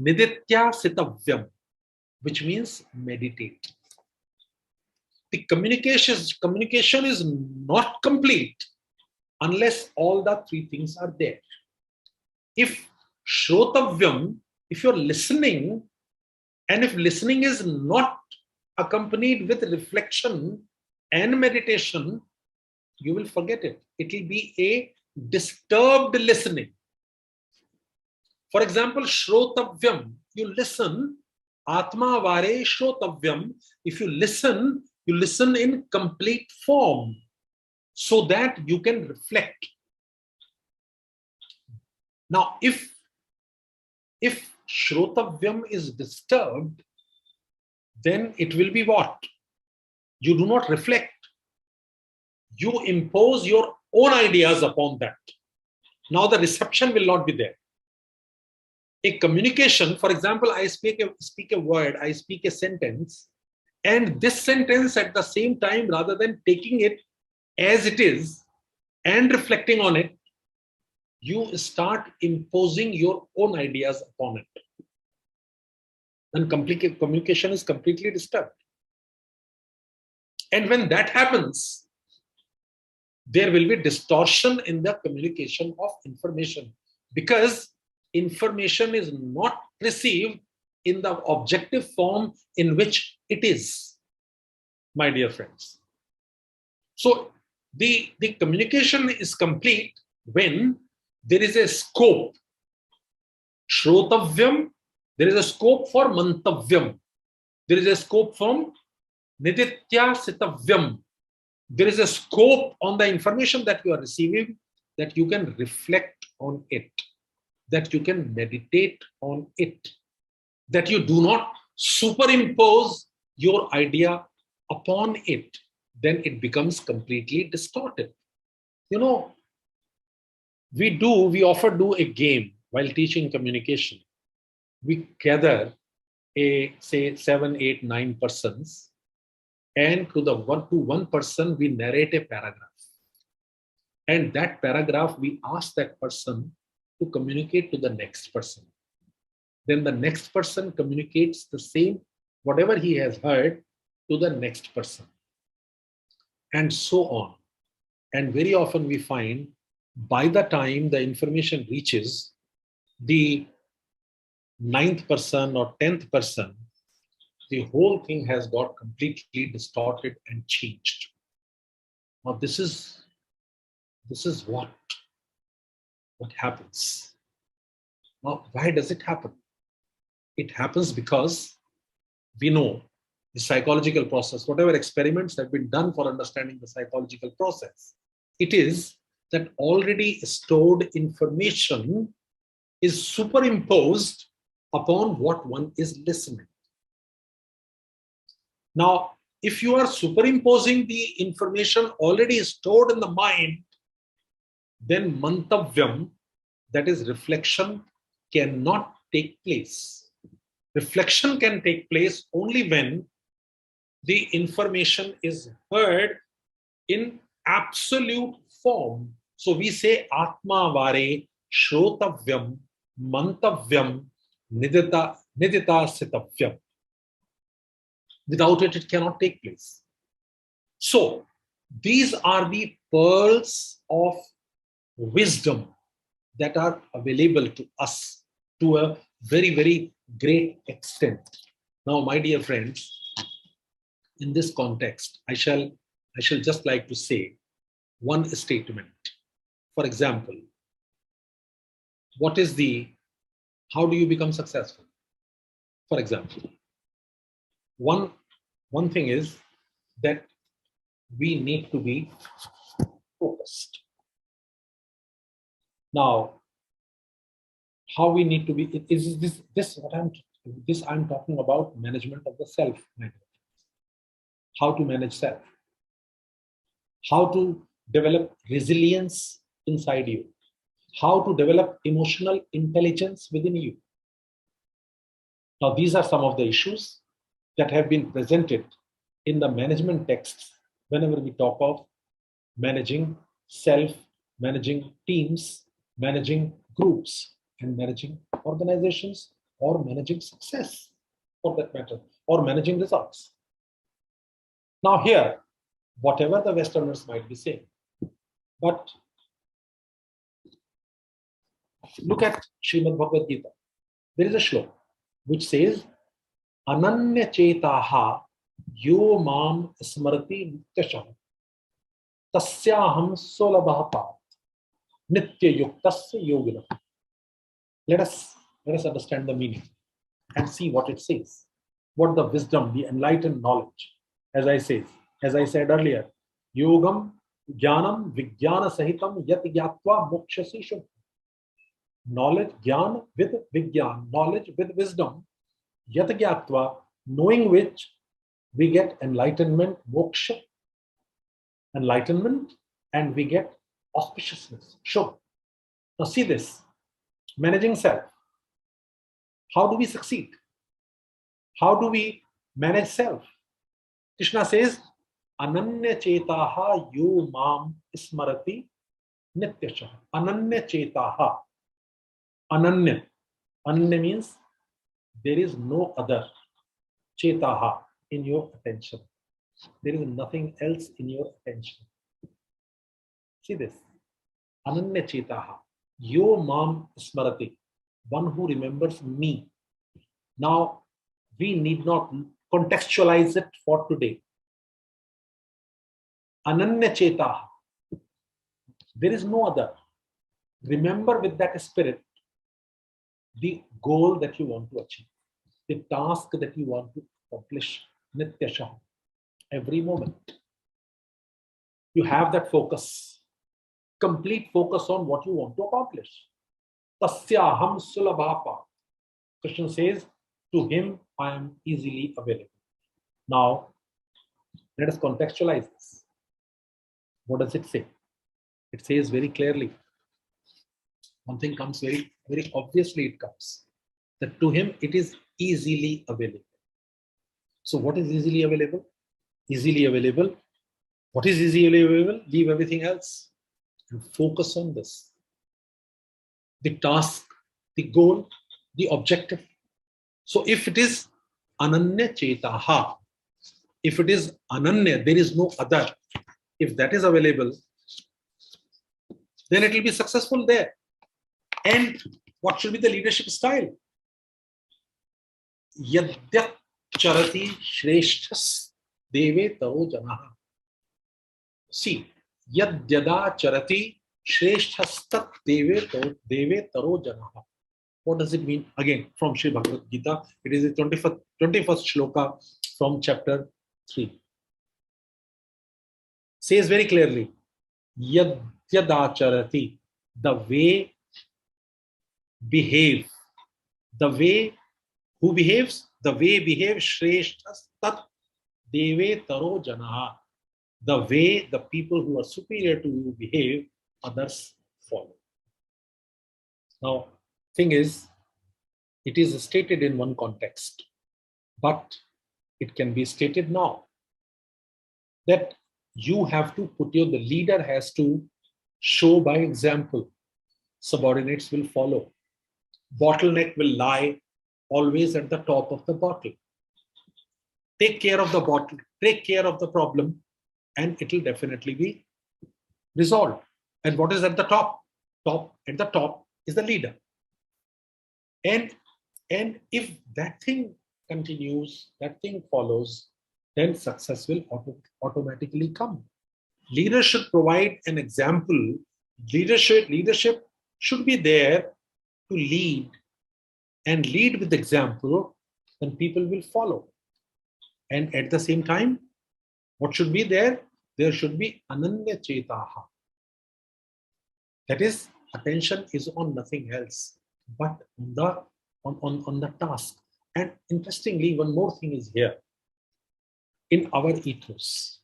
niditya sitavyam, which means meditate. The communication is not complete unless all the 3 things are there. If shrotavyam, if you're listening, and if listening is not accompanied with reflection and meditation, you will forget it. It will be a disturbed listening. For example, shrotavyam, you listen, atma vare shrotavyam. If you listen in complete form so that you can reflect. Now, if shrotavyam is disturbed, then it will be what? You do not reflect. You impose your own ideas upon that. Now the reception will not be there. A communication, for example, I speak a word, I speak a sentence, and this sentence at the same time, rather than taking it as it is and reflecting on it, you start imposing your own ideas upon it. Then communication is completely disturbed. And when that happens, there will be distortion in the communication of information, because information is not received in the objective form in which it is, my dear friends. So the communication is complete when there is a scope. Shrotavyam, there is a scope for mantavyam. There is a scope from niditya sitavyam. There is a scope on the information that you are receiving, that you can reflect on it, that you can meditate on it, that you do not superimpose your idea upon it. Then it becomes completely distorted. You know, we often do a game while teaching communication. We gather say 7, 8, 9 persons, and to one person we narrate a paragraph. And that paragraph we ask that person to communicate to the next person. Then the next person communicates the same, whatever he has heard, to the next person. And so on. And very often we find by the time the information reaches the 9th person or 10th person, the whole thing has got completely distorted and changed. Now this is what happens. Now, why does it happen? It happens because we know the psychological process, whatever experiments have been done for understanding the psychological process, it is that already stored information is superimposed upon what one is listening. Now, if you are superimposing the information already stored in the mind, then mantavyam, that is reflection, cannot take place. Reflection can take place only when the information is heard in absolute form. So we say Atma Vare Shrotavyam Mantavyam Nidita Sitavyam. Without it, it cannot take place. So these are the pearls of wisdom that are available to us to a very, very great extent. Now, my dear friends, in this context, I shall just like to say one statement. For example, how do you become successful? For example, one thing is that we need to be focused. Now, how we need to be, is this what I'm talking about management of the self, how to manage self, how to develop resilience inside you, how to develop emotional intelligence within you. Now, these are some of the issues that have been presented in the management texts whenever we talk of managing self, managing teams, managing groups, and managing organizations, or managing success for that matter, or managing results. Now here, whatever the Westerners might be saying, but look at Srimad Bhagavad Gita. There is a shloka which says, Ananya Chetaha Yo Mam Smarati Nityasham Tasyaham Solabhapat Nitya Yuktasya Yogina. Let us understand the meaning and see what it says. What the wisdom, the enlightened knowledge, as I said earlier, Yogam Jnanam Vijnana Sahitam Yat Gyatva Mokshasi Shubha. Knowledge, Jnana with Vijnana, knowledge with wisdom, Yat Gyatva, knowing which we get enlightenment, moksha, enlightenment, and we get auspiciousness, Shubha. Now see this, managing self. How do we succeed? How do we manage self? Krishna says, Ananya Chetaha Yo Mam Smarati Nityasha. Ananya Chetaha. Ananya. Ananya means there is no other. Chetaha, in your attention. There is nothing else in your attention. See this. Ananya Chetaha. Yo Mam Smarati. One who remembers me. Now, we need not contextualize it for today. Ananya Chetaha. There is no other. Remember with that spirit the goal that you want to achieve, the task that you want to accomplish. Nityasha. Every moment. You have that focus. Complete focus on what you want to accomplish. Tasyaham sulabhapa. Krishna says, to him I am easily available. Now, let us contextualize this. What does it say? It says very clearly. One thing comes very, very obviously, it comes that to him it is easily available. So what is easily available? Easily available. What is easily available? Leave everything else and focus on this. The task, the goal, the objective. So if it is Ananya Chetaha, if it is Ananya, there is no other. If that is available, then it will be successful there. And what should be the leadership style? Yadya charati shreshthas deve taro janaha. See, yadyada charati shreshthas tat deve taro janaha. What does it mean? Again, from Sri Bhagavad Gita, it is the 21st shloka from chapter 3. Says very clearly, yadyada charati, the way behave, the way Who behaves? The way behaves Shreshthas Tat Deve Taro Janaha. The way the people who are superior to you behave, others follow. Now, thing is, it is stated in one context, but it can be stated now that you have to put the leader has to show by example. Subordinates will follow. Bottleneck will lie always at the top of the bottle. Take care of the bottle, take care of the problem, and it will definitely be resolved. And what is at the top? At the top is the leader. And if that thing continues, that thing follows, then success will automatically come. Leader should provide an example. Leadership should be there to lead and lead with example, then people will follow. And at the same time, what should be there? There should be ananya chetaha. That is, attention is on nothing else but on the task. And interestingly, one more thing is here. In our ethos,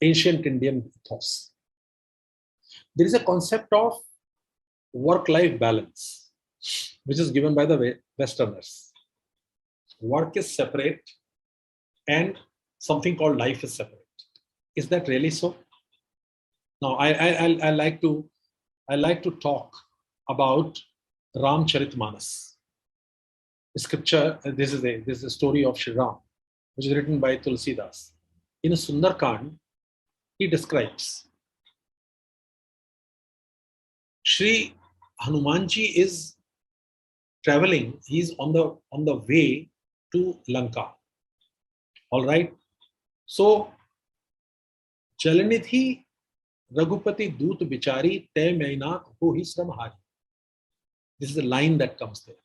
ancient Indian ethos, there is a concept of work-life balance, which is given by the Westerners. Work is separate and something called life is separate. Is that really so? Now, I like to talk about Ramcharitmanas. Scripture. This is a story of Shri Ram, which is written by Tulsidas. In a Sundarkand, he describes Shri Hanumanji is traveling. He's on the way to Lanka. All right. So, Jalanidhi Raghupati Doot Bichari Te Mainat Ho Hi Sramhari. This is the line that comes there.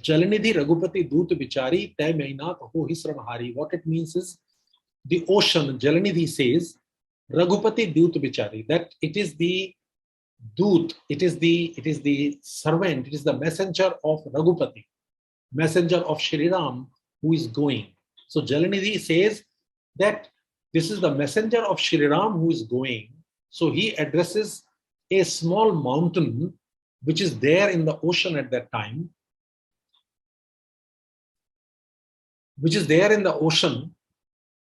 Jalanidhi Raghupati Doot Bichari Te Mainat Ho Hi Sramhari. What it means is the ocean, Jalanidhi says, Raghupati Doot Bichari, that it is the Doot, it is the servant, it is the messenger of Raghupati, messenger of Shri Ram who is going. So Jalanidhi says that this is the messenger of Shri Ram who is going. So he addresses a small mountain which is there in the ocean at that time,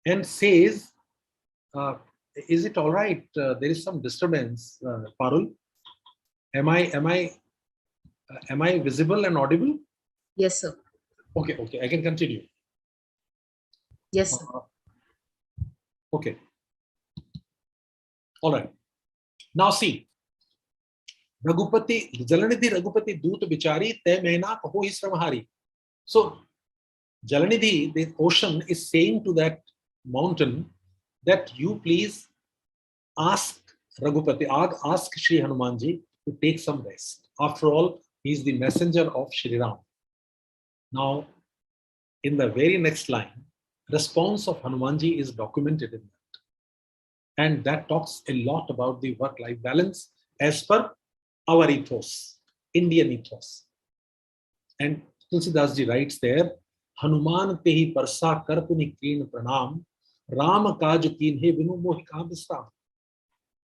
and says, is it all right? There is some disturbance, Parul. Am I visible and audible? Yes, sir. Okay, I can continue. Yes, sir. Okay. All right. Now see, Jalanidhi Raghupati Doot Bichari Te Mehna Ho Hi Sramhari. So Jalanidhi, the ocean, is saying to that mountain that you please ask Raghupati, ask Shri Hanumanji to take some rest. After all, he is the messenger of Shri Ram. Now, in the very next line, response of Hanumanji is documented in that. And that talks a lot about the work-life balance as per our ethos, Indian ethos. And Tulsidas ji writes there, Hanuman tehi parsa karpuni keen pranam, Ram kaj keen he binu mohika visram.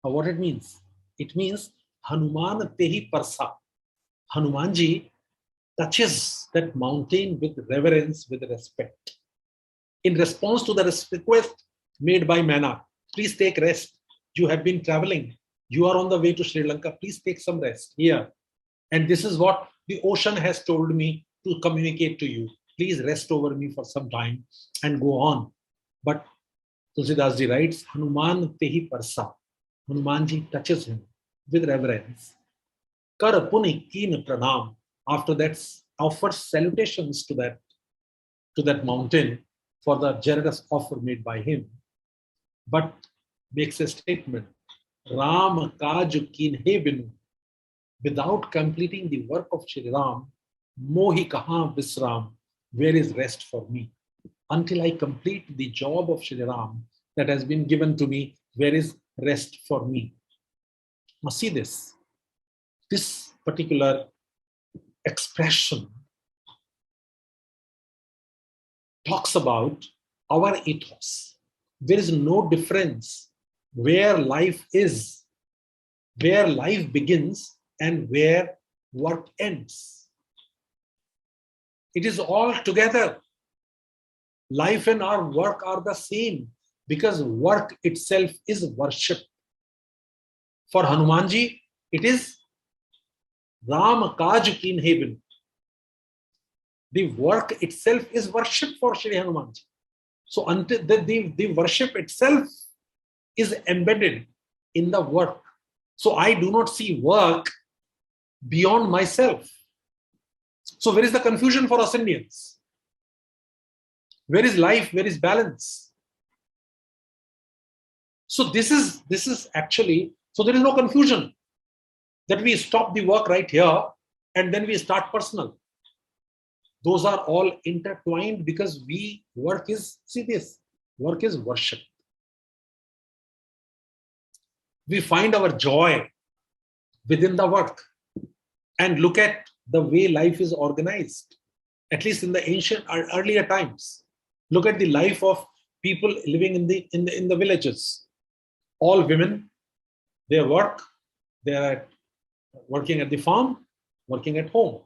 Now what it means? It means Hanuman tehi parsa. Hanumanji touches that mountain with reverence, with respect. In response to the request made by Mana, please take rest. You have been traveling. You are on the way to Sri Lanka. Please take some rest here. And this is what the ocean has told me to communicate to you. Please rest over me for some time and go on. But Tulsidas ji writes, Hanuman tehi parsa. Hanumanji touches him with reverence. Kar puni keen pranam. After that, offers salutations to that mountain for the generous offer made by him. But makes a statement, Ram kaj keen he binu. Without completing the work of Shri Ram, mohi kahan visram, where is rest for me? Until I complete the job of Shri Ram that has been given to me, where is rest for me? Now see this particular expression talks about our ethos. There is no difference where life is, where life begins and where work ends. It is all together. Life and our work are the same because work itself is worship. For Hanumanji, it is Ram Kaj Kin Heaven. The work itself is worship for Shri Hanumanji. So until the worship itself is embedded in the work. So I do not see work beyond myself. So where is the confusion for us Indians? Where is life? Where is balance? So this is actually, so there is no confusion that we stop the work right here and then we start personal. Those are all intertwined because work is, see this, work is worship. We find our joy within the work and look at the way life is organized, at least in the ancient or earlier times. Look at the life of people living in the villages. All women, their work, they are working at the farm, working at home.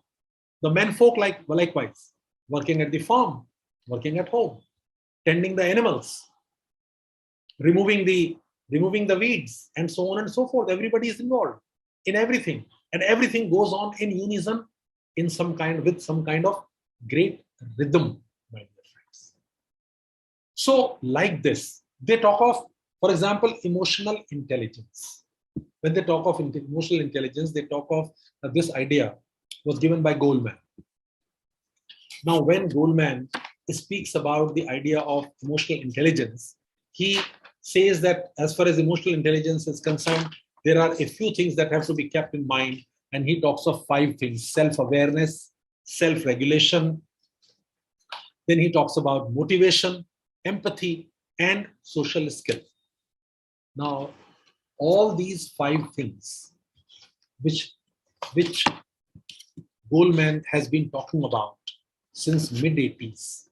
The men folk likewise, working at the farm, working at home, tending the animals, removing the weeds, and so on and so forth. Everybody is involved in everything, and everything goes on in unison, with some kind of great rhythm, my dear friends. So, like this, they talk of, for example, emotional intelligence. When they talk of emotional intelligence, they talk of this idea was given by Goldman. Now, when Goldman speaks about the idea of emotional intelligence, he says that as far as emotional intelligence is concerned, there are a few things that have to be kept in mind. And he talks of 5 things: self-awareness, self-regulation. Then he talks about motivation, empathy, and social skill. Now, all these 5 things, which Goldman has been talking about since mid-80s,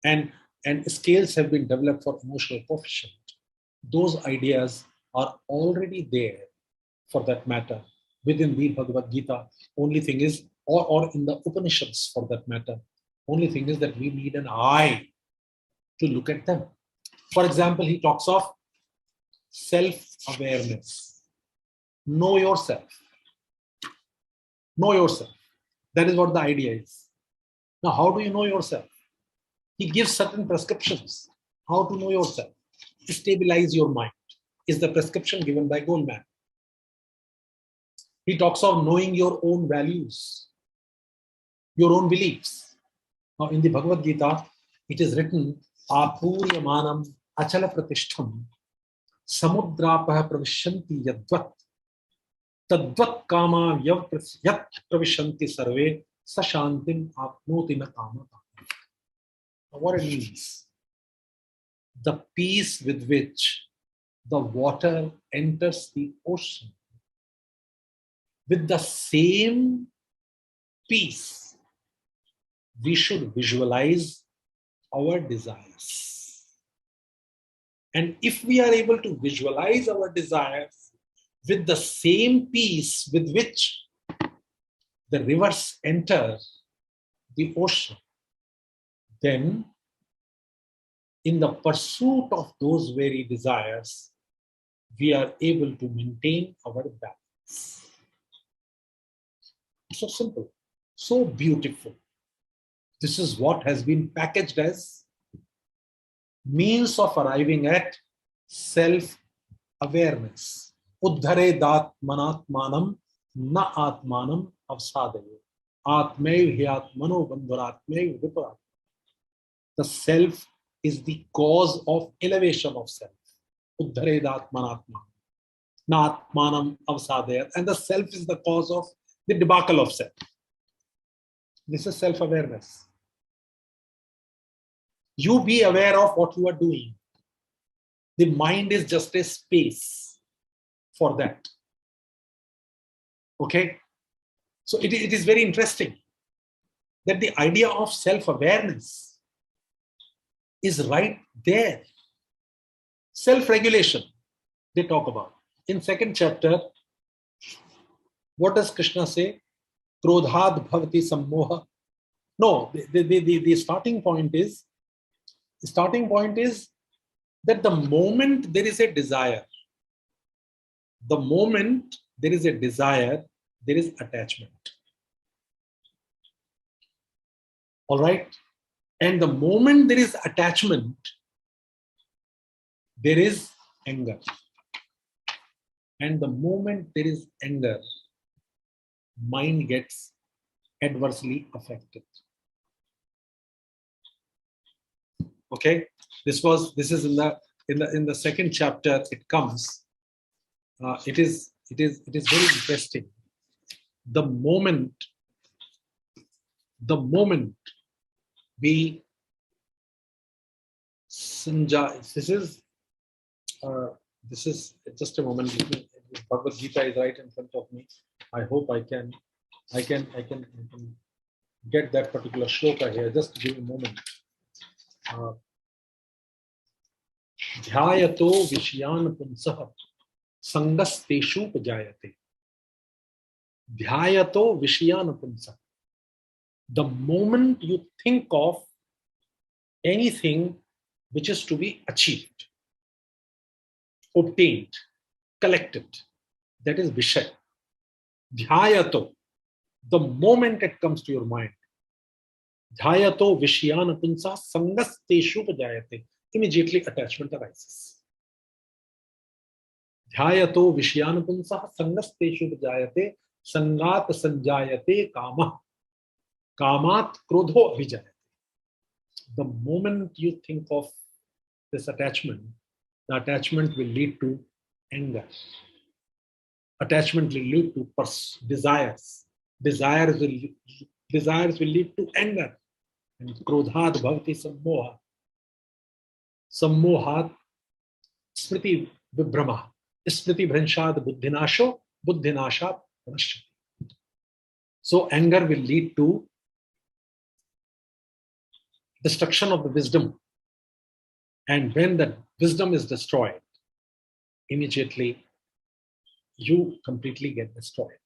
and scales have been developed for emotional coefficient, those ideas are already there, for that matter, within the Bhagavad Gita. Only thing is, or in the Upanishads for that matter, only thing is that we need an eye to look at them. For example, he talks of self-awareness. Know yourself. Know yourself. That is what the idea is. Now, how do you know yourself? He gives certain prescriptions. How to know yourself? Stabilize your mind is the prescription given by Goldman. He talks of knowing your own values, your own beliefs. Now, in the Bhagavad Gita, it is written, Apuryamanam achala pratishtham samudrapah pravishyanti yadvat tadvat kama yat pravishanti sarve sashantim apnoti na kama. What it means? The peace with which the water enters the ocean, with the same peace, we should visualize our desires. And if we are able to visualize our desires with the same peace with which the rivers enter the ocean, then in the pursuit of those very desires, we are able to maintain our balance. So simple, so beautiful. This is what has been packaged as means of arriving at self-awareness. Uddhare dat manatmanam na atmanam avsadaya. Atmev hyatmano bandhuratmev viparat. The self is the cause of elevation of self. Uddhare dat manatmanam na atmanam avsadaya. And the self is the cause of the debacle of self. This is self-awareness. You be aware of what you are doing. The mind is just a space for that. Okay? So it is very interesting that the idea of self-awareness is right there. Self-regulation, they talk about. In second chapter, what does Krishna say? Krodhad bhavati sammoha. No, the starting point is that the moment there is a desire, the moment there is a desire, there is attachment. All right? And the moment there is attachment, there is anger. And the moment there is anger, mind gets adversely affected. Okay, this is in the second chapter. It comes. It is very interesting. The moment we Sanjay, this is just a moment. Bhagavad Gita is right in front of me. I hope I can get that particular shloka here. Just give me a moment. Dhyayato vishyan punsah sangasteshu pajayate. Dhyayato vishyan punsah. The moment you think of anything which is to be achieved, obtained, collected, that is vishay. Dhyayato, the moment it comes to your mind, dhyayato vishyan punsah sangasteshu pajayate, immediately attachment arises. Dhyayato vishyan punsah sangasteshu pajayate sangat sanjayate kama kamat krodho abhijayate. The moment you think of this attachment, the attachment will lead to anger. Attachment will lead to desires. Desires will lead to anger. And krodhat bhavati sammoha. Sammohat smriti vibhrama. Smriti bhranshad buddhinasho. Buddhinashat pranashyati. So anger will lead to destruction of the wisdom. And when the wisdom is destroyed, immediately you completely get destroyed.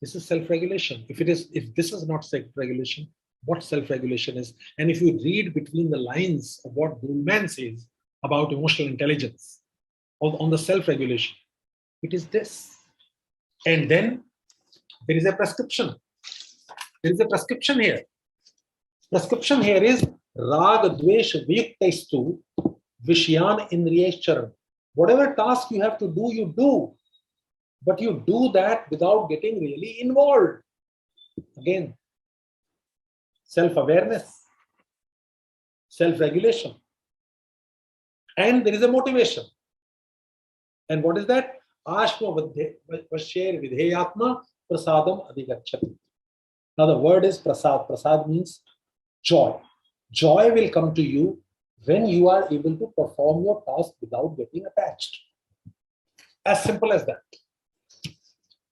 This is self-regulation. If this is not self-regulation, what self-regulation is? And if you read between the lines of what Goldman says about emotional intelligence, on the self-regulation, it is this. And then there is a prescription. There is a prescription here. Prescription here is Rag Dvesh Vyuktaistu Vishyan Indriyeshcharan. Whatever task you have to do, you do. But you do that without getting really involved. Again, self-awareness, self-regulation. And there is a motivation. And what is that? Ashma Vasher Vidheyatma Prasadam Adhigachati. Now the word is prasad. Prasad means joy. Joy will come to you when you are able to perform your task without getting attached. As simple as that.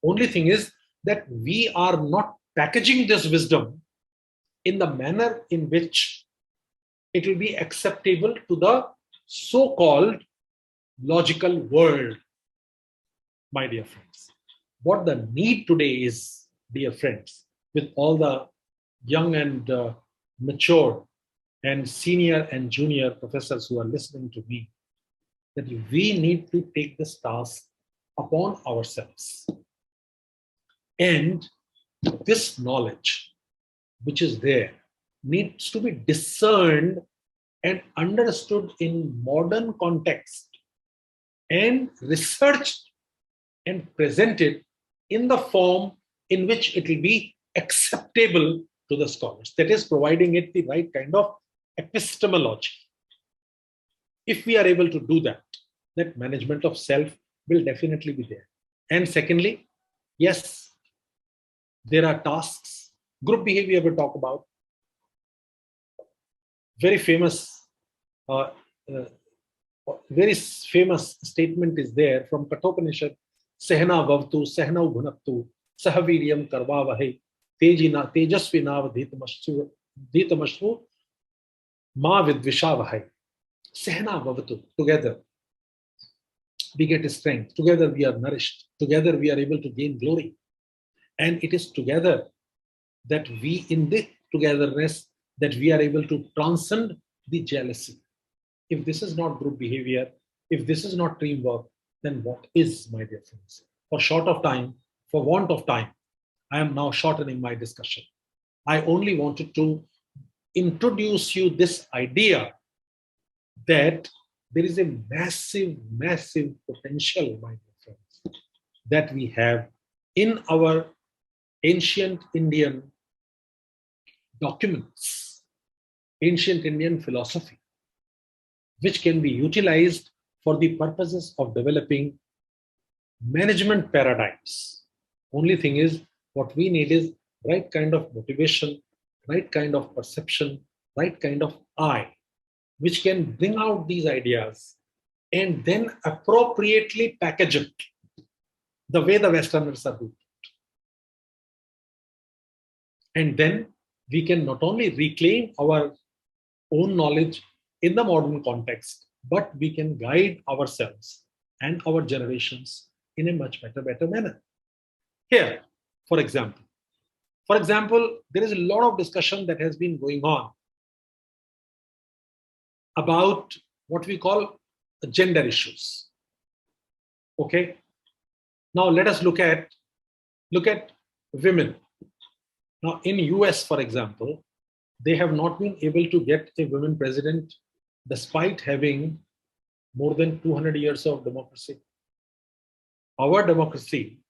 Only thing is that we are not packaging this wisdom in the manner in which it will be acceptable to the so-called logical world, my dear friends. What the need today is, dear friends, with all the young and mature and senior and junior professors who are listening to me, that we need to take this task upon ourselves. And this knowledge, which is there, needs to be discerned and understood in modern context and researched and presented in the form in which it will be acceptable to the scholars. That is, providing it the right kind of epistemology. If we are able to do that, that management of self will definitely be there. And secondly, yes, there are tasks. Group behavior we talk about. Very famous statement is there from Kathopanishad. Sehna vavtu, sehna bhunaktu, sahaviryam karvavahe, tejasvinav dhitamashu Ma vidvishavahai. Sehna bhavatu. Together we get strength. Together we are nourished. Together we are able to gain glory. And it is together that we, in this togetherness, that we are able to transcend the jealousy. If this is not group behavior, if this is not teamwork, then what is, my dear friends? For short of time, for want of time, I am now shortening my discussion. I only wanted to introduce you this idea that there is a massive, massive potential, my dear friends, that we have in our ancient Indian documents, ancient Indian philosophy, which can be utilized for the purposes of developing management paradigms. Only thing is, what we need is right kind of motivation, right kind of perception, right kind of eye, which can bring out these ideas and then appropriately package it the way the Westerners are doing. And then we can not only reclaim our own knowledge in the modern context, but we can guide ourselves and our generations in a much better manner. Here, for example, there is a lot of discussion that has been going on about what we call gender issues. Okay. Now let us look at women. Now in US, for example, they have not been able to get a women president despite having more than 200 years of democracy. Our democracy,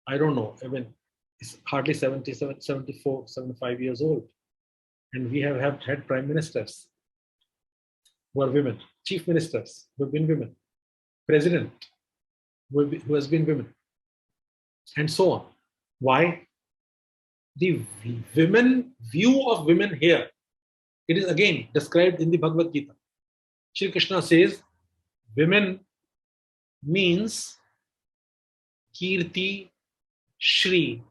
I don't know, I mean, it's hardly 77, 74, 75 years old. And we have had prime ministers who are women, chief ministers who have been women, president who has been women, and so on. Why? The women view of women here, it is again described in the Bhagavad Gita. Shri Krishna says, women means Kirti, Shri,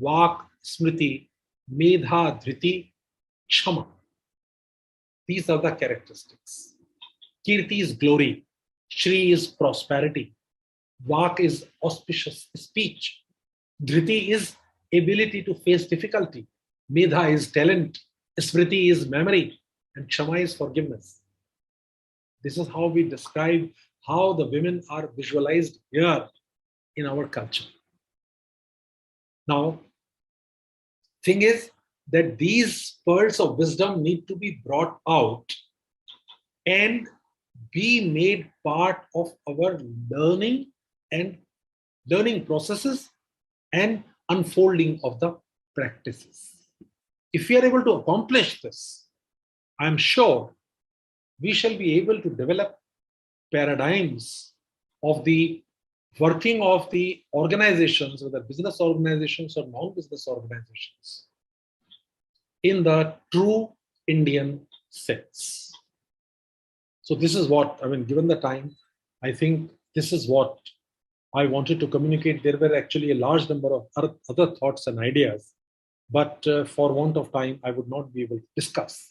Vak, Smriti, Medha, Dhriti, Kshama. These are the characteristics. Kirti is glory. Shri is prosperity. Vak is auspicious speech. Dhriti is ability to face difficulty. Medha is talent. Smriti is memory. And Kshama is forgiveness. This is how we describe how the women are visualized here in our culture. Now, thing is that these pearls of wisdom need to be brought out and be made part of our learning processes and unfolding of the practices. If we are able to accomplish this, I'm sure we shall be able to develop paradigms of the working of the organizations, whether business organizations or non-business organizations, in the true Indian sense. So this is what, I mean, given the time, I think this is what I wanted to communicate. There were actually a large number of other thoughts and ideas, but for want of time, I would not be able to discuss.